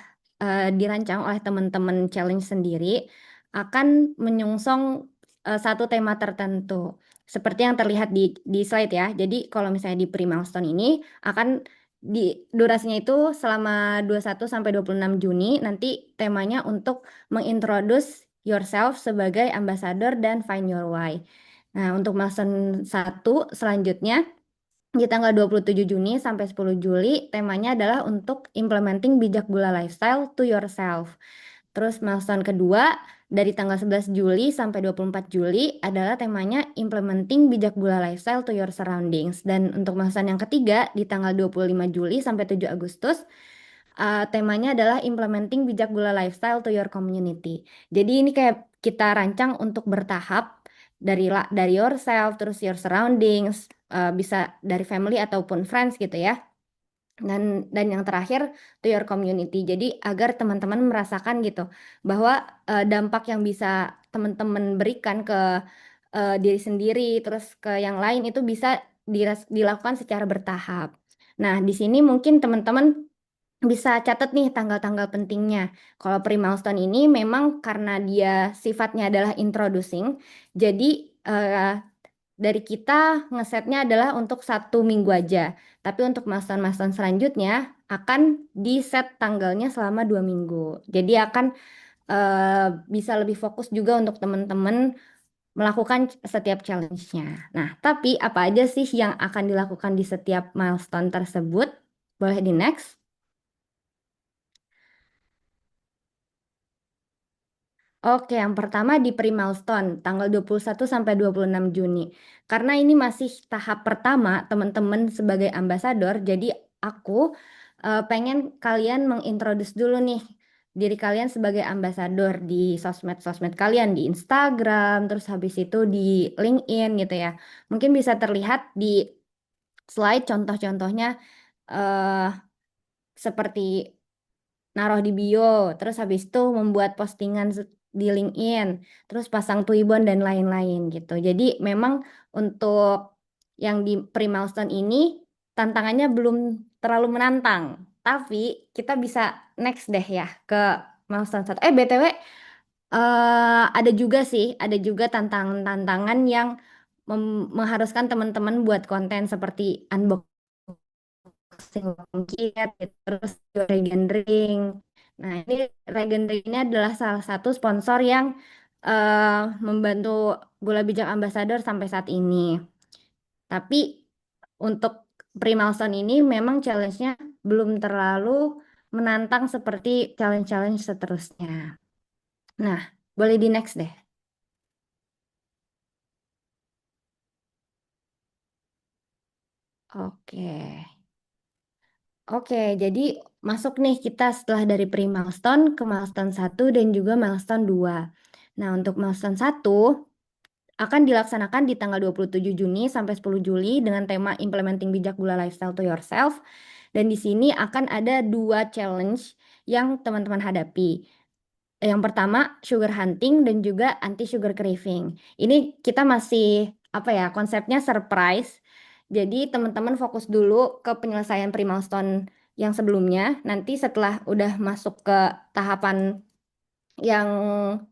dirancang oleh teman-teman challenge sendiri akan menyongsong satu tema tertentu. Seperti yang terlihat di slide ya. Jadi kalau misalnya di pre-milestone ini akan di durasinya itu selama 21 sampai 26 Juni, nanti temanya untuk mengintroduce yourself sebagai ambassador dan find your why. Nah, untuk milestone 1 selanjutnya di tanggal 27 Juni sampai 10 Juli, temanya adalah untuk implementing bijak gula lifestyle to yourself. Terus milestone kedua, dari tanggal 11 Juli sampai 24 Juli adalah temanya implementing bijak gula lifestyle to your surroundings. Dan untuk milestone yang ketiga, di tanggal 25 Juli sampai 7 Agustus, temanya adalah implementing bijak gula lifestyle to your community. Jadi ini kayak kita rancang untuk bertahap dari yourself, terus your surroundings, bisa dari family ataupun friends gitu ya. Dan yang terakhir to your community. Jadi agar teman-teman merasakan gitu bahwa dampak yang bisa teman-teman berikan ke diri sendiri terus ke yang lain itu bisa dilakukan secara bertahap. Nah, di sini mungkin teman-teman bisa catat nih tanggal-tanggal pentingnya. Kalau pre-milestone ini memang karena dia sifatnya adalah introducing, jadi dari kita ngesetnya adalah untuk 1 minggu aja. Tapi untuk milestone-milestone selanjutnya akan di set tanggalnya selama 2 minggu. Jadi akan bisa lebih fokus juga untuk teman-teman melakukan setiap challenge-nya. Nah, tapi apa aja sih yang akan dilakukan di setiap milestone tersebut? Boleh di next. Oke, yang pertama di pre-milestone, tanggal 21 sampai 26 Juni. Karena ini masih tahap pertama, teman-teman sebagai ambasador, jadi aku pengen kalian mengintroduce dulu nih diri kalian sebagai ambasador di sosmed-sosmed kalian, di Instagram, terus habis itu di LinkedIn gitu ya. Mungkin bisa terlihat di slide contoh-contohnya eh seperti naruh di bio, terus habis itu membuat postingan di LinkedIn, terus pasang Twibbon dan lain-lain gitu. Jadi memang untuk yang di pre-milestone ini tantangannya belum terlalu menantang, tapi kita bisa next deh ya ke milestone 1. BTW ada juga sih, ada juga tantangan-tantangan yang mengharuskan teman-teman buat konten seperti unboxing kit, gitu. Terus juga regendering. Nah, ini regendering ini adalah salah satu sponsor yang membantu Gula Bijak Ambassador sampai saat ini. Tapi untuk pre-milestone ini memang challenge-nya belum terlalu menantang seperti challenge-challenge seterusnya. Nah, boleh di next deh. Oke. Oke, jadi masuk nih kita setelah dari pre-milestone ke milestone 1 dan juga milestone 2. Nah, untuk milestone 1 akan dilaksanakan di tanggal 27 Juni sampai 10 Juli dengan tema Implementing Bijak Gula Lifestyle to Yourself. Dan di sini akan ada 2 challenge yang teman-teman hadapi. Yang pertama, sugar hunting dan juga anti sugar craving. Ini kita masih konsepnya surprise. Jadi teman-teman fokus dulu ke penyelesaian pre-milestone yang sebelumnya. Nanti setelah udah masuk ke tahapan yang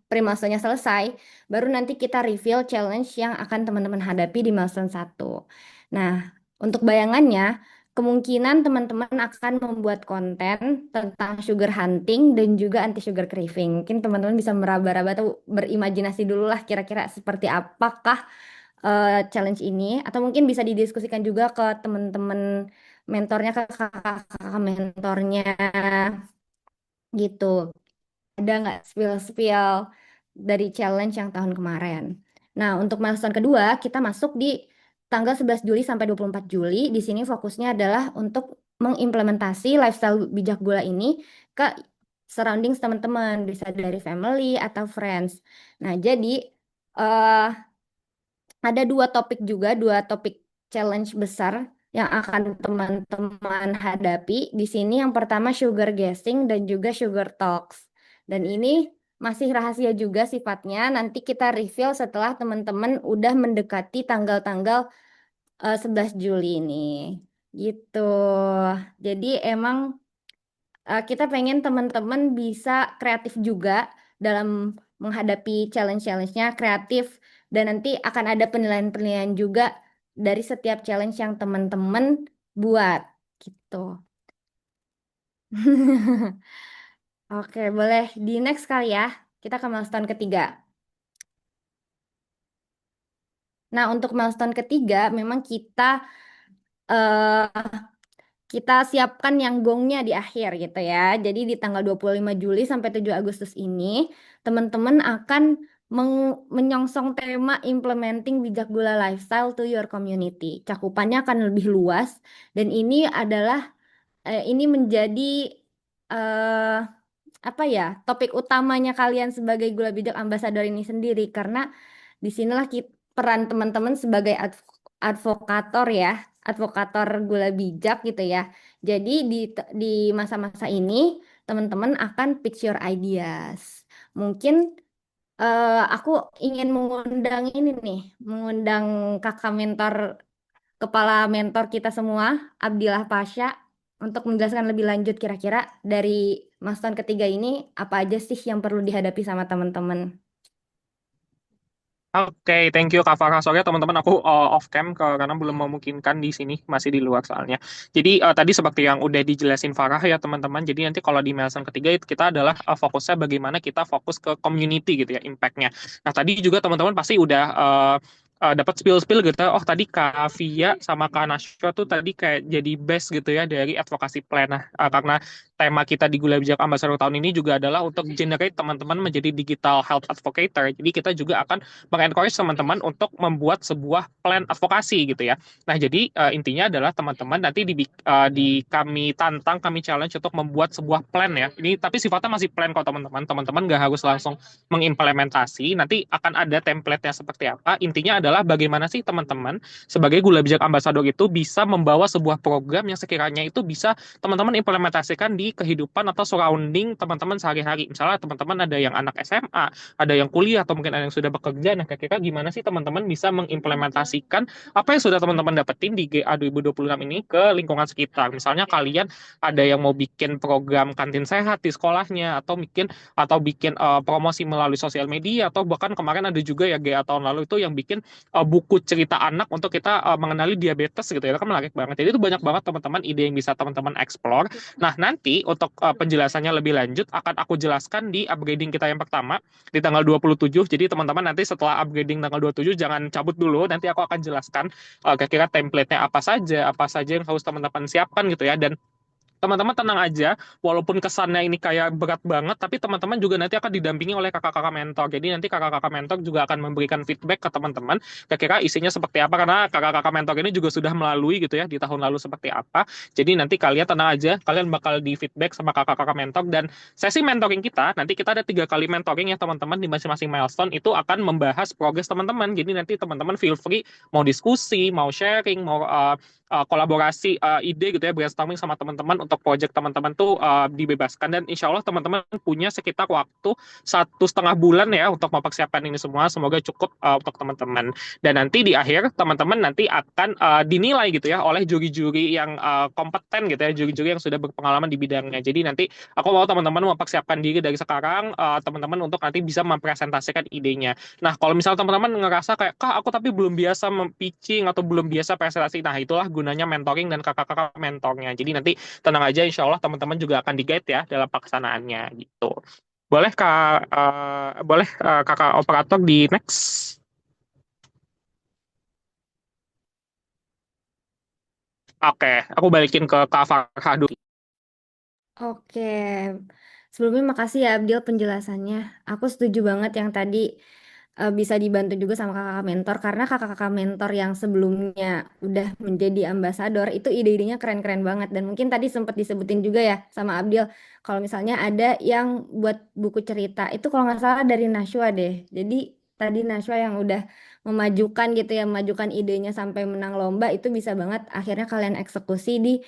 pre-milestone-nya selesai, baru nanti kita reveal challenge yang akan teman-teman hadapi di milestone 1. Nah, untuk bayangannya, kemungkinan teman-teman akan membuat konten tentang sugar hunting dan juga anti sugar craving. Mungkin teman-teman bisa meraba-raba atau berimajinasi dulu lah kira-kira seperti apakah challenge ini, atau mungkin bisa didiskusikan juga ke teman-teman mentornya, ke kakak-kakak mentornya gitu. Ada nggak spill-spill dari challenge yang tahun kemarin? Nah, untuk milestone kedua, kita masuk di tanggal 11 Juli sampai 24 Juli. Di sini fokusnya adalah untuk mengimplementasi lifestyle bijak gula ini ke surroundings teman-teman, bisa dari family atau friends. Nah, jadi eh ada 2 topik juga, 2 topik challenge besar yang akan teman-teman hadapi. Di sini yang pertama sugar guessing dan juga sugar talks. Dan ini masih rahasia juga sifatnya. Nanti kita reveal setelah teman-teman udah mendekati tanggal-tanggal 11 Juli ini. Gitu. Jadi emang kita pengen teman-teman bisa kreatif juga dalam menghadapi challenge-challenge-nya, kreatif, dan nanti akan ada penilaian-penilaian juga dari setiap challenge yang teman-teman buat gitu. Oke, boleh di next kali ya. Kita ke milestone ketiga. Nah, untuk milestone ketiga memang eh kita siapkan yang gongnya di akhir gitu ya. Jadi di tanggal 25 Juli sampai 7 Agustus ini, teman-teman akan menyongsong tema Implementing Bijak Gula Lifestyle to Your Community. Cakupannya akan lebih luas dan ini adalah ini menjadi topik utamanya kalian sebagai Gula Bijak Ambassador ini sendiri, karena disinilah peran teman-teman sebagai advokator ya, advokator gula bijak gitu ya. Jadi di masa-masa ini teman-teman akan pitch your ideas. Mungkin aku ingin mengundang kakak mentor, kepala mentor kita semua, Abdillah Pasha, untuk menjelaskan lebih lanjut kira-kira dari milestone ketiga ini apa aja sih yang perlu dihadapi sama teman-teman. Oke, thank you Kak Farah. Soalnya teman-teman aku off cam karena belum memungkinkan di sini, masih di luar soalnya. Jadi tadi seperti yang udah dijelasin Farah ya teman-teman. Jadi nanti kalau di milestone ketiga itu kita adalah fokusnya bagaimana kita fokus ke community gitu ya, impact-nya. Nah tadi juga teman-teman pasti udah dapat spill-spill gitu ya. Oh tadi Kak Via sama Kak Nashwa tuh tadi kayak jadi best gitu ya dari advocacy plan. Nah karena tema kita di Gula Bijak Ambassador tahun ini juga adalah untuk generate teman-teman menjadi digital health advocator. Jadi kita juga akan mengencourage teman-teman untuk membuat sebuah plan advokasi gitu ya. Nah, jadi intinya adalah teman-teman nanti di kami tantang, kami challenge untuk membuat sebuah plan ya. Ini tapi sifatnya masih plan kok teman-teman. Teman-teman nggak harus langsung mengimplementasi. Nanti akan ada template-nya seperti apa. Intinya adalah bagaimana sih teman-teman sebagai Gula Bijak Ambassador itu bisa membawa sebuah program yang sekiranya itu bisa teman-teman implementasikan di kehidupan atau surrounding teman-teman sehari-hari. Misalnya teman-teman ada yang anak SMA, ada yang kuliah atau mungkin ada yang sudah bekerja. Nah, kira-kira gimana sih teman-teman bisa mengimplementasikan apa yang sudah teman-teman dapetin di GA 2026 ini ke lingkungan sekitar. Misalnya kalian ada yang mau bikin program kantin sehat di sekolahnya atau bikin promosi melalui sosial media atau bahkan kemarin ada juga ya GA tahun lalu itu yang bikin buku cerita anak untuk kita mengenali diabetes gitu ya. Itu kan menarik banget. Jadi itu banyak banget teman-teman ide yang bisa teman-teman explore. Nah, nanti untuk penjelasannya lebih lanjut akan aku jelaskan di upgrading kita yang pertama di tanggal 27. Jadi teman-teman nanti setelah upgrading tanggal 27 jangan cabut dulu. Nanti aku akan jelaskan kira-kira template-nya apa saja yang harus teman-teman siapkan gitu ya. Dan teman-teman tenang aja, walaupun kesannya ini kayak berat banget, tapi teman-teman juga nanti akan didampingi oleh kakak-kakak mentor. Jadi nanti kakak-kakak mentor juga akan memberikan feedback ke teman-teman, kira-kira isinya seperti apa, karena kakak-kakak mentor ini juga sudah melalui gitu ya, di tahun lalu seperti apa. Jadi nanti kalian tenang aja, kalian bakal di feedback sama kakak-kakak mentor, dan sesi mentoring kita, nanti kita ada 3 kali mentoring ya teman-teman, di masing-masing milestone itu akan membahas progres teman-teman. Jadi nanti teman-teman feel free, mau diskusi, mau sharing, mau kolaborasi ide gitu ya, brainstorming sama teman-teman untuk project teman-teman tuh dibebaskan. Dan insya Allah teman-teman punya sekitar waktu 1,5 bulan ya untuk mempersiapkan ini semua. Semoga cukup untuk teman-teman. Dan nanti di akhir teman-teman nanti akan dinilai gitu ya oleh juri-juri yang kompeten gitu ya, juri-juri yang sudah berpengalaman di bidangnya. Jadi nanti aku mau teman-teman mempersiapkan diri dari sekarang, teman-teman untuk nanti bisa mempresentasikan idenya. Nah, kalau misal teman-teman ngerasa kayak, Kak, aku tapi belum biasa pitching atau belum biasa presentasi, nah itulah gunanya mentoring dan kakak-kakak mentornya. Jadi nanti tenang aja, insya Allah teman-teman juga akan di-guide ya dalam pelaksanaannya gitu. Boleh kakak operator di next. Oke, aku balikin ke Kak Farha dulu. Oke, sebelumnya makasih ya Abdil penjelasannya. Aku setuju banget yang tadi bisa dibantu juga sama kakak mentor karena kakak-kakak mentor yang sebelumnya udah menjadi ambasador itu ide-idenya keren-keren banget dan mungkin tadi sempat disebutin juga ya sama Abdil kalau misalnya ada yang buat buku cerita itu kalau nggak salah dari Nashwa deh. Jadi tadi Nashwa yang udah memajukan gitu ya, memajukan idenya sampai menang lomba itu bisa banget akhirnya kalian eksekusi di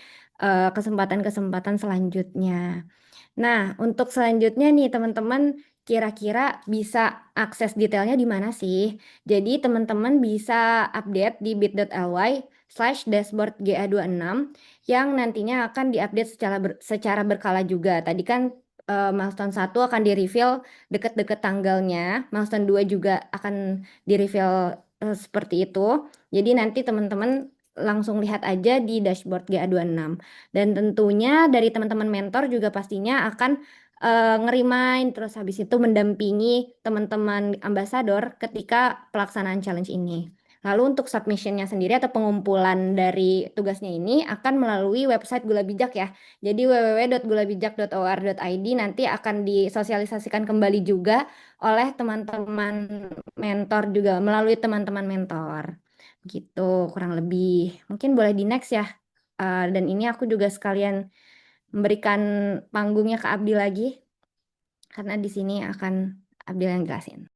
kesempatan-kesempatan selanjutnya. Nah, untuk selanjutnya nih teman-teman kira-kira bisa akses detailnya di mana sih? Jadi teman-teman bisa update di bit.ly/dashboard GA26 yang nantinya akan diupdate secara berkala juga. Tadi kan milestone 1 akan di-reveal deket-deket tanggalnya, milestone 2 juga akan di-reveal seperti itu. Jadi nanti teman-teman langsung lihat aja di dashboard GA26. Dan tentunya dari teman-teman mentor juga pastinya akan ngerimain terus habis itu mendampingi teman-teman ambasador ketika pelaksanaan challenge ini. Lalu untuk submissionnya sendiri atau pengumpulan dari tugasnya ini akan melalui website Gula Bijak ya. Jadi www.gulabijak.or.id nanti akan disosialisasikan kembali juga oleh teman-teman mentor juga melalui teman-teman mentor. Gitu kurang lebih. Mungkin boleh di next ya. Dan ini aku juga sekalian memberikan panggungnya ke Abdi lagi. Karena di sini akan Abdi yang jelasin.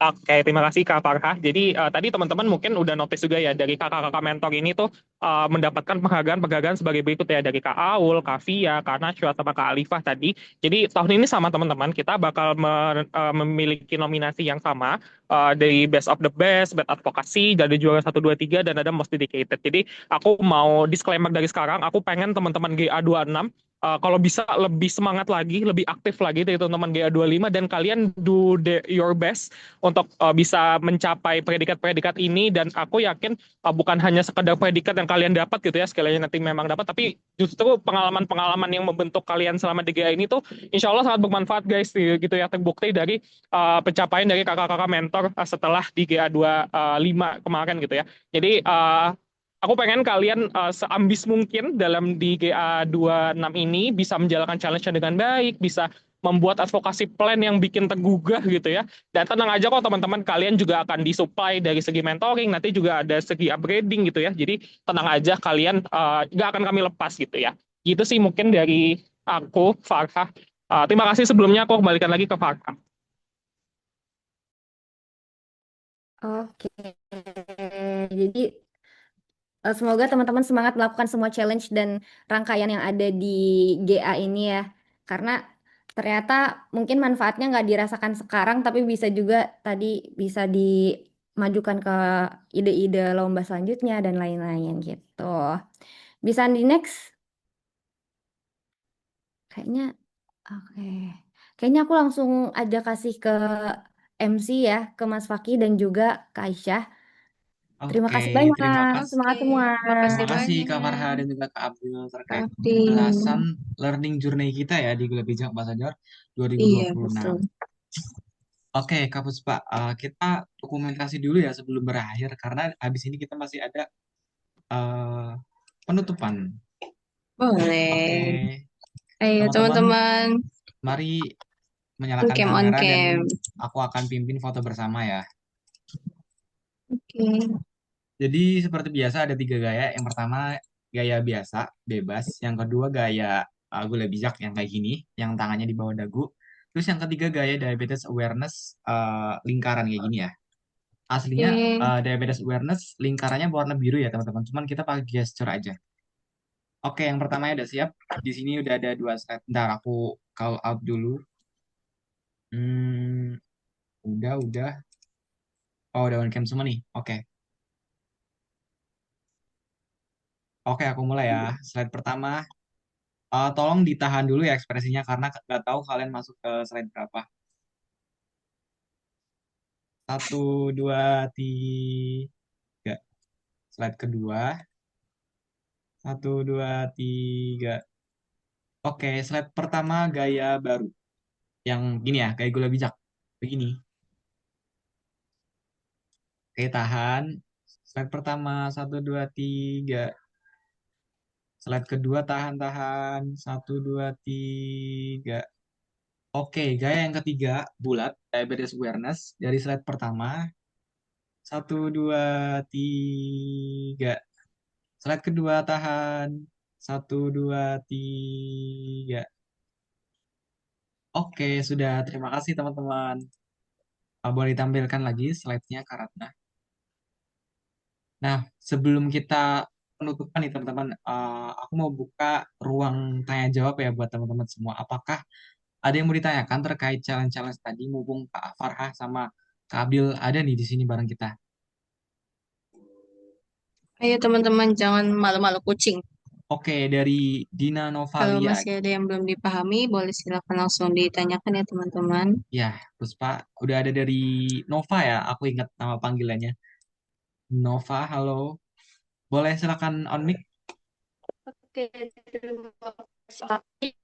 Oke, terima kasih Kak Farha. Jadi tadi teman-teman mungkin udah notice juga ya dari kakak-kakak mentor ini tuh mendapatkan penghargaan-penghargaan sebagai berikut ya dari Kak Aul, Kak Via, Kak Nashwa, sama Kak Alifah tadi. Jadi tahun ini sama teman-teman kita bakal memiliki nominasi yang sama dari Best of the Best, Best Advocacy, jadi juara 1, 2, 3 dan ada Most Dedicated. Jadi aku mau disclaimer dari sekarang, aku pengen teman-teman GA26 kalau bisa lebih semangat lagi, lebih aktif lagi dari teman-teman GA25 dan kalian your best untuk bisa mencapai predikat-predikat ini dan aku yakin bukan hanya sekedar predikat yang kalian dapat gitu ya, sekalian nanti memang dapat, tapi justru pengalaman-pengalaman yang membentuk kalian selama di GA ini tuh insya Allah sangat bermanfaat guys gitu ya, terbukti dari pencapaian dari kakak-kakak mentor setelah di GA25 kemarin gitu ya. Jadi aku pengen kalian seambis mungkin dalam di GA26 ini bisa menjalankan challenge-nya dengan baik, bisa membuat advokasi plan yang bikin tergugah gitu ya. Dan tenang aja kok teman-teman, kalian juga akan disupply dari segi mentoring, nanti juga ada segi upgrading gitu ya. Jadi tenang aja, kalian nggak akan kami lepas gitu ya. Gitu sih mungkin dari aku, Farha. Terima kasih sebelumnya, aku kembalikan lagi ke Farha. Oke, jadi semoga teman-teman semangat melakukan semua challenge dan rangkaian yang ada di GA ini ya. Karena ternyata mungkin manfaatnya nggak dirasakan sekarang, tapi bisa juga tadi bisa dimajukan ke ide-ide lomba selanjutnya dan lain-lain gitu. Bisa di next? Kayaknya, oke. Kayaknya aku langsung aja kasih ke MC ya, ke Mas Fakih dan juga ke Aisyah. Terima Oke, kasih banyak. terima kasih. Semangat semua. Terima kasih Kak Farha dan juga Kak Abdul terkait penjelasan learning journey kita ya di Gula Bijak Ambassador Iya, 2026. betul. Oke, Kak Puspa, kita dokumentasi dulu ya sebelum berakhir karena habis ini kita masih ada penutupan. Boleh. Oke, Ayo teman-teman. mari menyalakan On kamera dan cam. aku akan pimpin foto bersama ya. Oke. Jadi seperti biasa ada 3 gaya. Yang pertama gaya biasa, bebas. Yang kedua gaya gula bijak yang kayak gini, yang tangannya di bawah dagu. Terus yang ketiga gaya diabetes awareness lingkaran kayak gini ya. Aslinya diabetes awareness lingkarannya berwarna biru ya teman-teman. Cuman kita pakai gesture aja. Oke, yang pertama udah siap. Di sini udah ada 2 slide. Ntar aku call out dulu. Udah. Oh, udah on cam semua nih. Oke, aku mulai ya. Slide pertama. Tolong ditahan dulu ya ekspresinya karena nggak tahu kalian masuk ke slide berapa. 1, 2, 3. Slide kedua. 1, 2, 3. Oke, slide pertama gaya baru. Yang gini ya, gaya gula bijak. Begini. Oke, tahan. Slide pertama, 1, 2, 3. Slide kedua, tahan. 1, 2, 3. Oke, gaya yang ketiga, bulat, diabetes awareness. Dari slide pertama, 1, 2, 3. Slide kedua, tahan. 1, 2, 3. Oke, sudah. Terima kasih teman-teman. Boleh ditampilkan lagi slide-nya, Kak Ratna. Nah, sebelum kita penutupan nih teman-teman, aku mau buka ruang tanya jawab ya buat teman-teman semua. Apakah ada yang mau ditanyakan terkait challenge-challenge tadi, mumpung Kak Farha sama Kak Abil ada nih di sini bareng kita. Ayo teman-teman, jangan malu-malu kucing. Oke, dari Dina Kalau Novalia. masih ada yang belum dipahami, boleh silakan langsung ditanyakan ya teman-teman. Ya, Puspa, udah ada dari Nova ya, aku ingat nama panggilannya. Nova, halo. Boleh silakan on mic. Oke, terima kasih.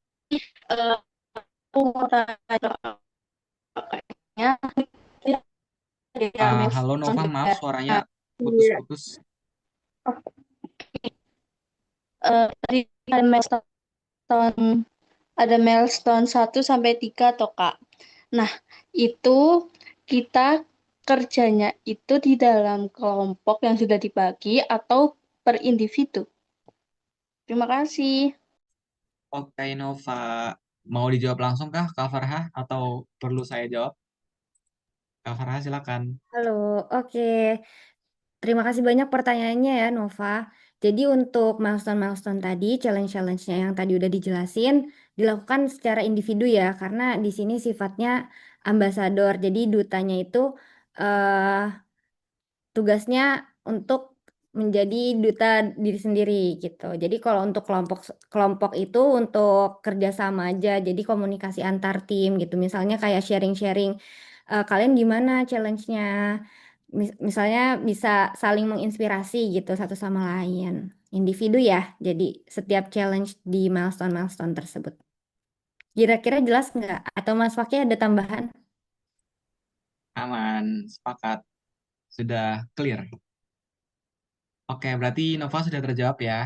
Aku mau tanya Halo Nova, maaf suaranya putus-putus. Tadi ada milestone 1 sampai 3 toh Kak. Nah, itu kita kerjanya itu di dalam kelompok yang sudah dibagi atau per individu. Terima kasih. Oke Nova, mau dijawab langsung kah Kak Farha atau perlu saya jawab? Kak Farha silakan. Halo, oke. Terima kasih banyak pertanyaannya ya, Nova. Jadi untuk milestone-milestone tadi, challenge-challenge-nya yang tadi udah dijelasin, dilakukan secara individu ya, karena di sini sifatnya ambasador. Jadi dutanya itu tugasnya untuk menjadi duta diri sendiri gitu. Jadi kalau untuk kelompok kelompok itu untuk kerjasama aja, jadi komunikasi antar tim gitu. Misalnya kayak sharing-sharing, kalian gimana challenge-nya? Misalnya bisa saling menginspirasi gitu satu sama lain. Individu ya, jadi setiap challenge di milestone-milestone tersebut. Kira-kira jelas nggak? Atau Mas Fakih ada tambahan? Aman, sepakat. Sudah clear. Oke, berarti Nova sudah terjawab ya.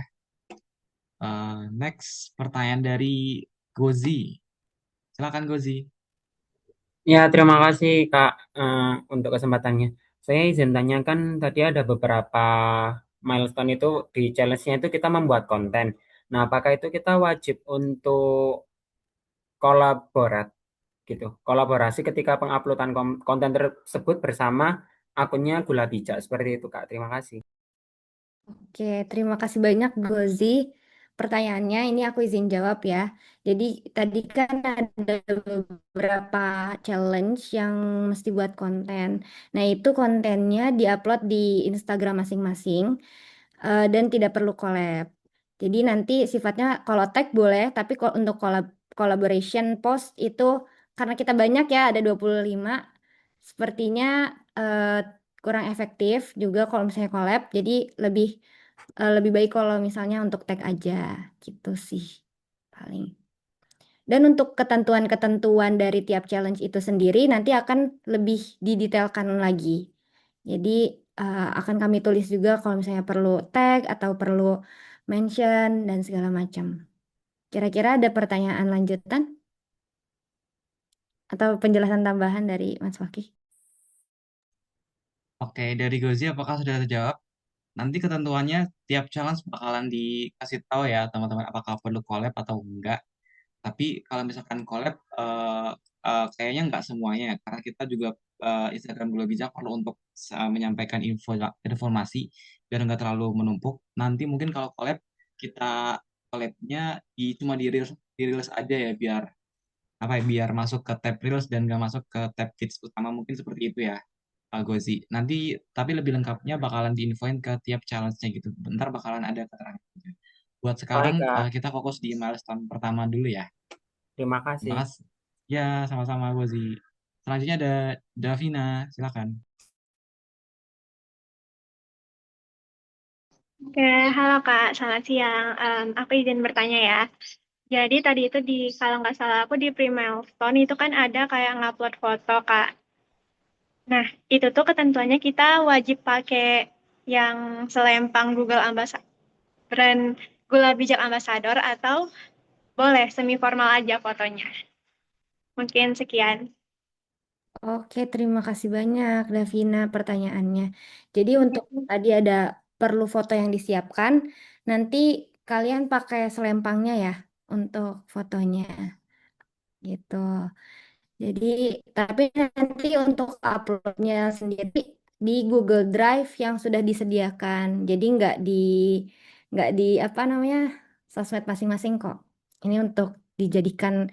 Next, pertanyaan dari Gozi. Silakan Gozi. Ya, terima kasih Kak untuk kesempatannya. Saya izin tanyakan tadi ada beberapa milestone itu di challenge-nya itu kita membuat konten. Nah, apakah itu kita wajib untuk kolaborat gitu, kolaborasi ketika penguploadan konten tersebut bersama akunnya Gula Bijak seperti itu Kak. Terima kasih. Oke, terima kasih banyak Gozi. Pertanyaannya ini aku izin jawab ya. Jadi tadi kan ada beberapa challenge yang mesti buat konten. Nah, itu kontennya diupload di Instagram masing-masing dan tidak perlu collab. Jadi nanti sifatnya kalau tag boleh, tapi untuk collaboration post itu karena kita banyak ya, ada 25, sepertinya eh, kurang efektif juga kalau misalnya collab. Jadi lebih baik kalau misalnya untuk tag aja gitu sih paling. Dan untuk ketentuan-ketentuan dari tiap challenge itu sendiri nanti akan lebih didetailkan lagi. Jadi akan kami tulis juga kalau misalnya perlu tag atau perlu mention dan segala macam. Kira-kira ada pertanyaan lanjutan atau penjelasan tambahan dari Mas Fakih? Oke, dari Gozi apakah sudah terjawab? Nanti ketentuannya tiap challenge bakalan dikasih tahu ya teman-teman apakah perlu collab atau enggak. Tapi kalau misalkan collab, kayaknya nggak semuanya ya, karena kita juga Instagram Gula Bijak perlu untuk menyampaikan informasi biar nggak terlalu menumpuk. Nanti mungkin kalau collab kita collabnya cuma di reels aja ya biar apa ya biar masuk ke tab reels dan nggak masuk ke tab feeds utama mungkin seperti itu ya Pak Gozi. Nanti tapi lebih lengkapnya bakalan diinfoin ke tiap challenge-nya gitu. Bentar bakalan ada keterangan. Buat Baik sekarang Kak, kita fokus di milestone pertama dulu ya. terima Terima kasih. kasih. Ya, sama-sama Gozi. Selanjutnya ada Davina, silakan. Oke, halo Kak, selamat siang. Aku izin bertanya ya. Jadi tadi itu kalau nggak salah aku di pre-milestone itu kan ada kayak ngupload foto Kak. Nah, itu tuh ketentuannya kita wajib pakai yang selempang Google Ambassador, brand Gula Bijak Ambassador atau boleh semi formal aja fotonya. Mungkin sekian. Oke, terima kasih banyak Davina pertanyaannya. Jadi untuk tadi ada perlu foto yang disiapkan, nanti kalian pakai selempangnya ya untuk fotonya gitu. Jadi tapi nanti untuk uploadnya sendiri di Google Drive yang sudah disediakan. Jadi nggak di apa namanya sosmed masing-masing kok. Ini untuk dijadikan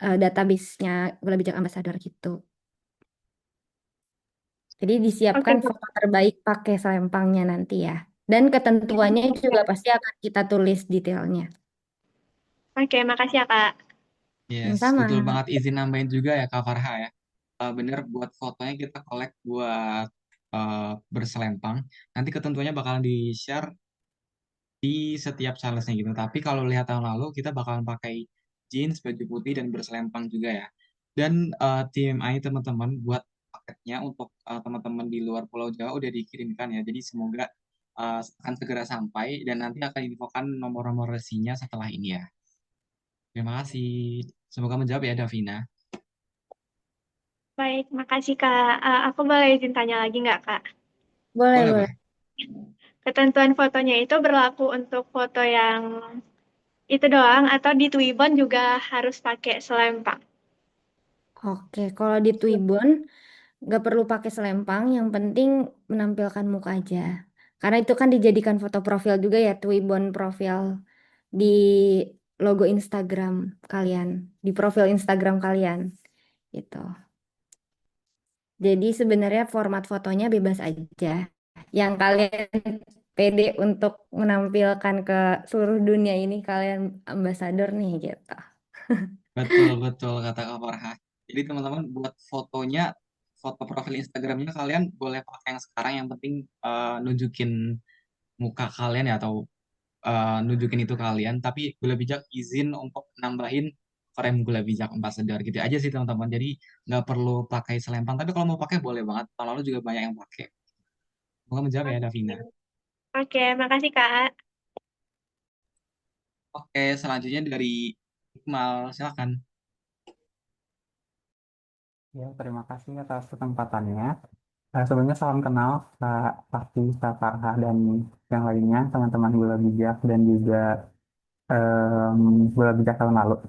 database-nya Gula Bijak Ambassador gitu. Jadi Oke, disiapkan Kak. foto terbaik pakai selempangnya nanti ya. Dan ketentuannya juga pasti akan kita tulis detailnya. Oke, makasih ya Kak. Yes, Sama. betul banget. Izin nambahin juga ya Kak Farha ya. Bener buat fotonya kita collect buat berselempang. Nanti ketentuannya bakalan di-share di setiap challenge-nya gitu. Tapi kalau lihat tahun lalu kita bakalan pakai jeans, baju putih dan berselempang juga ya. Dan TMI teman-teman buat paketnya untuk teman-teman di luar Pulau Jawa udah dikirimkan ya. Jadi semoga akan segera sampai dan nanti akan infokan nomor-nomor resinya setelah ini ya. Terima kasih. Semoga menjawab ya Davina. Baik, makasih Kak. Aku boleh izin tanya lagi nggak Kak? Boleh, Boleh, boleh. boleh. Ketentuan fotonya itu berlaku untuk foto yang itu doang atau di Twibbon juga harus pakai selempang? Oke, kalau di Twibbon nggak perlu pakai selempang, yang penting menampilkan muka aja. Karena itu kan dijadikan foto profil juga ya, Twibbon profil di logo Instagram kalian, di profil Instagram kalian gitu. Jadi sebenarnya format fotonya bebas aja. Yang kalian pede untuk menampilkan ke seluruh dunia ini kalian ambasador nih gitu. Betul, betul kata Kak Farha. Jadi teman-teman buat fotonya, foto profil Instagramnya kalian boleh pakai yang sekarang. Yang penting nunjukin muka kalian ya atau nunjukin itu kalian. Tapi Gula Bijak izin untuk nambahin frame Gula Bijak Ambassador gitu aja sih teman-teman. Jadi nggak perlu pakai selempang. Tapi kalau mau pakai boleh banget. Tahun lalu juga banyak yang pakai. Semoga menjawab ya Davina. Oke, makasih Kak. Oke, selanjutnya dari Iqmal, silakan. Ya, terima kasih atas kesempatannya. Sebelumnya salam kenal Kak Fakti, Kak Farha, dan yang lainnya, teman-teman Gula Bijak dan juga Gula Bijak tahun lalu.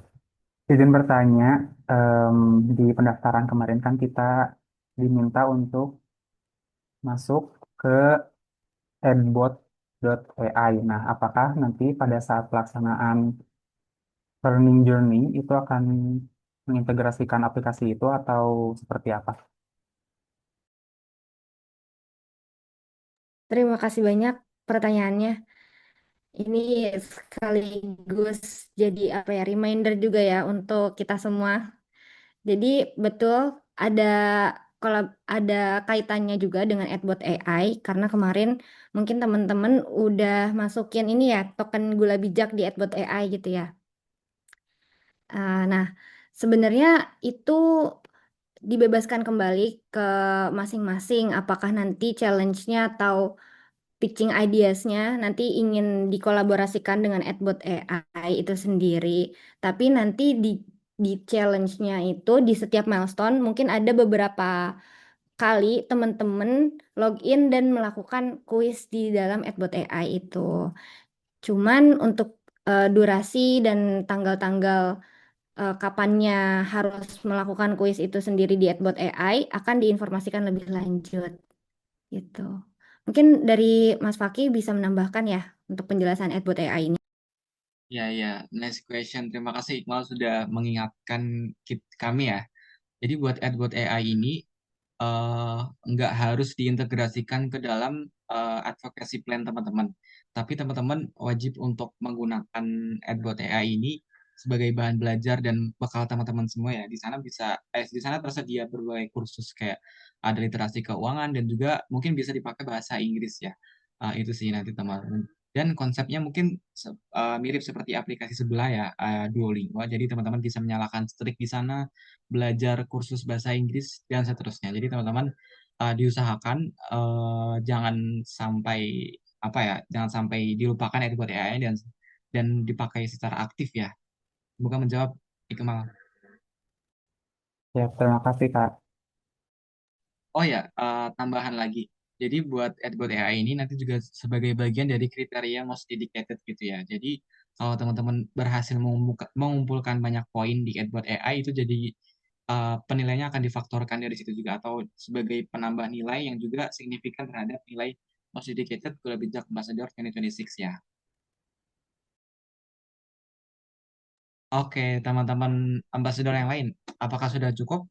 Izin bertanya, em, di pendaftaran kemarin kan kita diminta untuk masuk ke edbot.ai. Nah, apakah nanti pada saat pelaksanaan learning journey itu akan mengintegrasikan aplikasi itu atau seperti apa? Terima kasih banyak pertanyaannya. Ini sekaligus jadi apa ya reminder juga ya untuk kita semua. Jadi betul ada kalau ada kaitannya juga dengan Adbot AI karena kemarin mungkin teman-teman udah masukin ini ya token gula bijak di Adbot AI gitu ya. Nah, sebenarnya itu dibebaskan kembali ke masing-masing apakah nanti challenge-nya atau pitching ideas-nya nanti ingin dikolaborasikan dengan Adbot AI itu sendiri. Tapi nanti di challenge-nya itu di setiap milestone mungkin ada beberapa kali teman-teman login dan melakukan kuis di dalam Adbot AI itu. Cuman untuk durasi dan tanggal-tanggal kapannya harus melakukan kuis itu sendiri di Adbot AI akan diinformasikan lebih lanjut gitu. Mungkin dari Mas Faki bisa menambahkan ya untuk penjelasan Adbot AI ini. Ya, ya. Next question. Terima kasih Iqmal sudah mengingatkan kami ya. Jadi buat Adbot AI ini eh, nggak harus diintegrasikan ke dalam advocacy plan teman-teman. Tapi teman-teman wajib untuk menggunakan Adbot AI ini sebagai bahan belajar dan bekal teman-teman semua ya. Di sana tersedia berbagai kursus kayak ada literasi keuangan dan juga mungkin bisa dipakai bahasa Inggris ya. Itu sih nanti teman-teman. Dan konsepnya mungkin mirip seperti aplikasi sebelah ya, Duolingo. Jadi teman-teman bisa menyalakan strik di sana, belajar kursus bahasa Inggris dan seterusnya. Jadi teman-teman diusahakan jangan sampai apa ya, jangan sampai dilupakan Edward AI dan dipakai secara aktif ya. Semoga menjawab Iqmal. Ya, terima kasih Kak. Oh ya, tambahan lagi. Jadi buat Edward AI ini nanti juga sebagai bagian dari kriteria most dedicated gitu ya. Jadi kalau teman-teman berhasil mengumpulkan banyak poin di Edward AI itu jadi penilaiannya akan difaktorkan dari situ juga atau sebagai penambah nilai yang juga signifikan terhadap nilai most dedicated Gula Bijak Ambassador 2026 ya. Oke, teman-teman ambassador yang lain, apakah sudah cukup?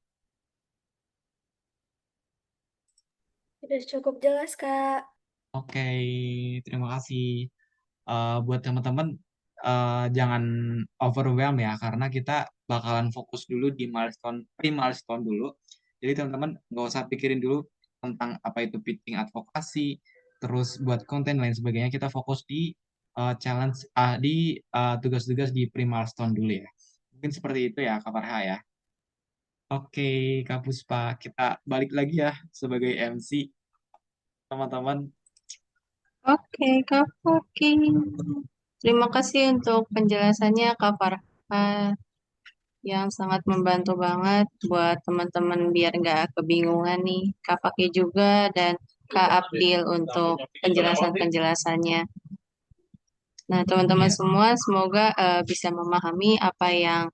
Sudah cukup jelas, Kak. Oke, terima kasih. Buat teman-teman jangan overwhelm ya karena kita bakalan fokus dulu di pre-milestone dulu. Jadi teman-teman nggak usah pikirin dulu tentang apa itu pitching advokasi, terus buat konten lain sebagainya. Kita fokus di challenge di tugas-tugas di pre-milestone dulu ya. Mungkin seperti itu ya Kak Farha ya. Oke, Kak Puspa, kita balik lagi ya sebagai MC teman-teman. Oke, Kak Foki. Terima kasih untuk penjelasannya, Kak Farha, yang sangat membantu banget buat teman-teman biar nggak kebingungan nih. Kak Faki juga dan Kak Abdil untuk penjelasan-penjelasannya. Nah, teman-teman semua semoga bisa memahami apa yang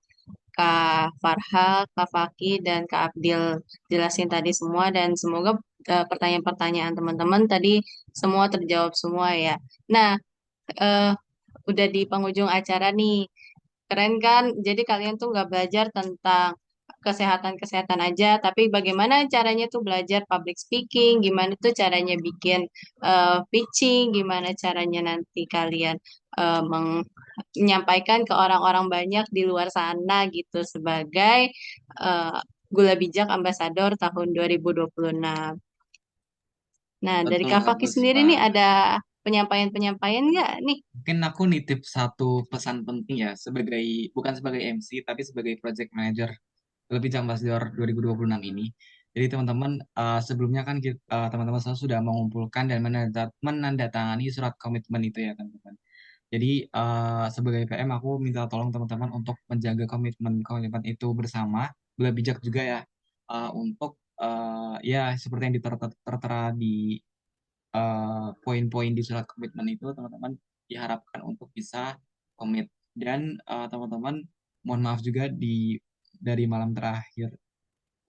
Kak Farha, Kak Faki, dan Kak Abdil jelasin tadi semua dan semoga pertanyaan-pertanyaan teman-teman tadi semua terjawab semua ya. Nah, eh, udah di penghujung acara nih. Keren kan? Jadi kalian tuh nggak belajar tentang kesehatan-kesehatan aja, tapi bagaimana caranya tuh belajar public speaking, gimana tuh caranya bikin pitching, gimana caranya nanti kalian menyampaikan ke orang-orang banyak di luar sana gitu sebagai eh, Gula Bijak Ambasador tahun 2026. Nah, dari Betul Kak Kak Fakih sendiri Puspa. nih ada penyampaian-penyampaian nggak nih? Mungkin aku nitip satu pesan penting ya, bukan sebagai MC, tapi sebagai project manager lebih Ambassador 2026 ini. Jadi teman-teman, sebelumnya kan teman-teman semua sudah mengumpulkan dan menandatangani surat komitmen itu ya teman-teman. Jadi sebagai PM aku minta tolong teman-teman untuk menjaga komitmen itu bersama. Boleh bijak juga ya untuk ya seperti yang tertera di poin-poin di surat komitmen itu teman-teman diharapkan untuk bisa komit. Dan teman-teman mohon maaf juga dari malam terakhir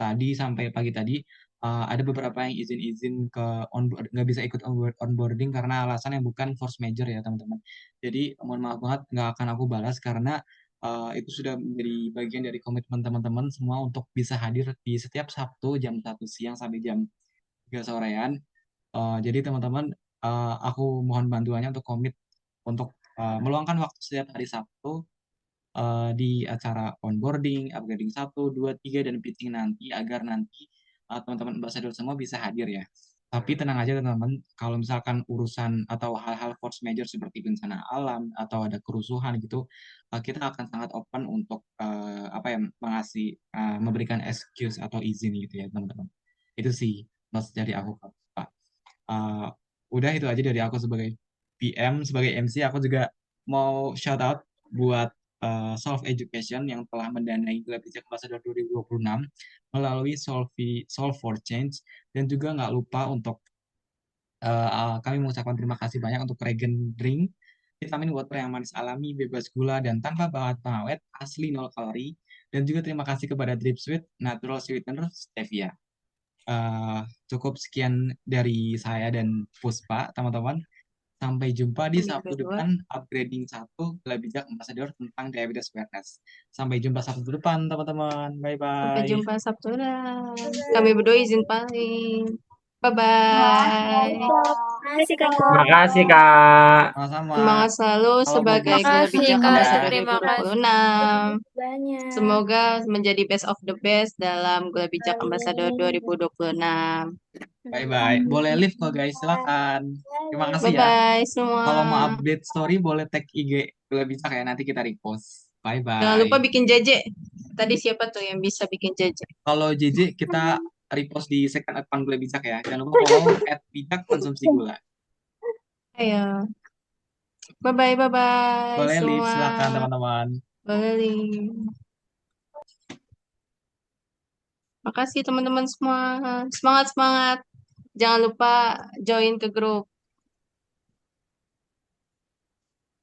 tadi sampai pagi tadi ada beberapa yang izin-izin nggak bisa ikut onboarding karena alasan yang bukan force major ya teman-teman. Jadi mohon maaf banget nggak akan aku balas karena itu sudah menjadi bagian dari komitmen teman-teman semua untuk bisa hadir di setiap Sabtu jam 1 siang sampai jam 3 sorean. Jadi teman-teman aku mohon bantuannya untuk komit untuk meluangkan waktu setiap hari Sabtu di acara onboarding, upgrading 1, 2, 3, dan pitching nanti agar nanti teman-teman ambassador semua bisa hadir ya. Tapi tenang aja teman-teman, kalau misalkan urusan atau hal-hal force major seperti bencana alam atau ada kerusuhan gitu, kita akan sangat open untuk apa ya memberikan excuse atau izin gitu ya teman-teman. Itu sih notes dari aku Pak. Uh, udah itu aja dari aku sebagai PM, sebagai MC. Aku juga mau shout out buat Solve Education yang telah mendanai Gelap Bijak Ambassador 2026 melalui Solve for Change, dan juga nggak lupa untuk kami mengucapkan terima kasih banyak untuk Regen Drink, vitamin water yang manis alami, bebas gula, dan tanpa bahan pengawet, asli 0 kalori, dan juga terima kasih kepada Drip Sweet Natural Sweetener Stevia. Cukup sekian dari saya dan Puspa, teman-teman. Sampai jumpa di Sabtu depan, upgrading 1, Gula Bijak Ambassador tentang diabetes awareness. Sampai jumpa Sabtu depan, teman-teman. Sampai Bye-bye. jumpa Sabtu depan. Kami berdua izin pamit. Bye-bye. Makasih Kak. Terima kasih, Kak. Sama-sama. Semangat selalu Kalau mau sebagai Gula Makasih Bijak Kak, Ambassador terima kasih. 2026. Banyak. Semoga menjadi best of the best dalam Gula Bijak Ambassador 2026. Bye-bye. Boleh live kok guys, silakan. Terima kasih ya. Bye-bye semua. Kalau mau update story boleh tag IG Gula Bijak ya, nanti kita repost. Bye-bye. Jangan lupa bikin JJ. Tadi siapa tuh yang bisa bikin JJ? Kalau JJ kita repost di second account Gula Bijak ya. Jangan lupa follow @bijak konsumsi gula. Ayo. Bye-bye, bye-bye Boleh live, semua. silakan teman-teman. Boleh live. Makasih teman-teman semua. Semangat, semangat. Jangan lupa join ke grup.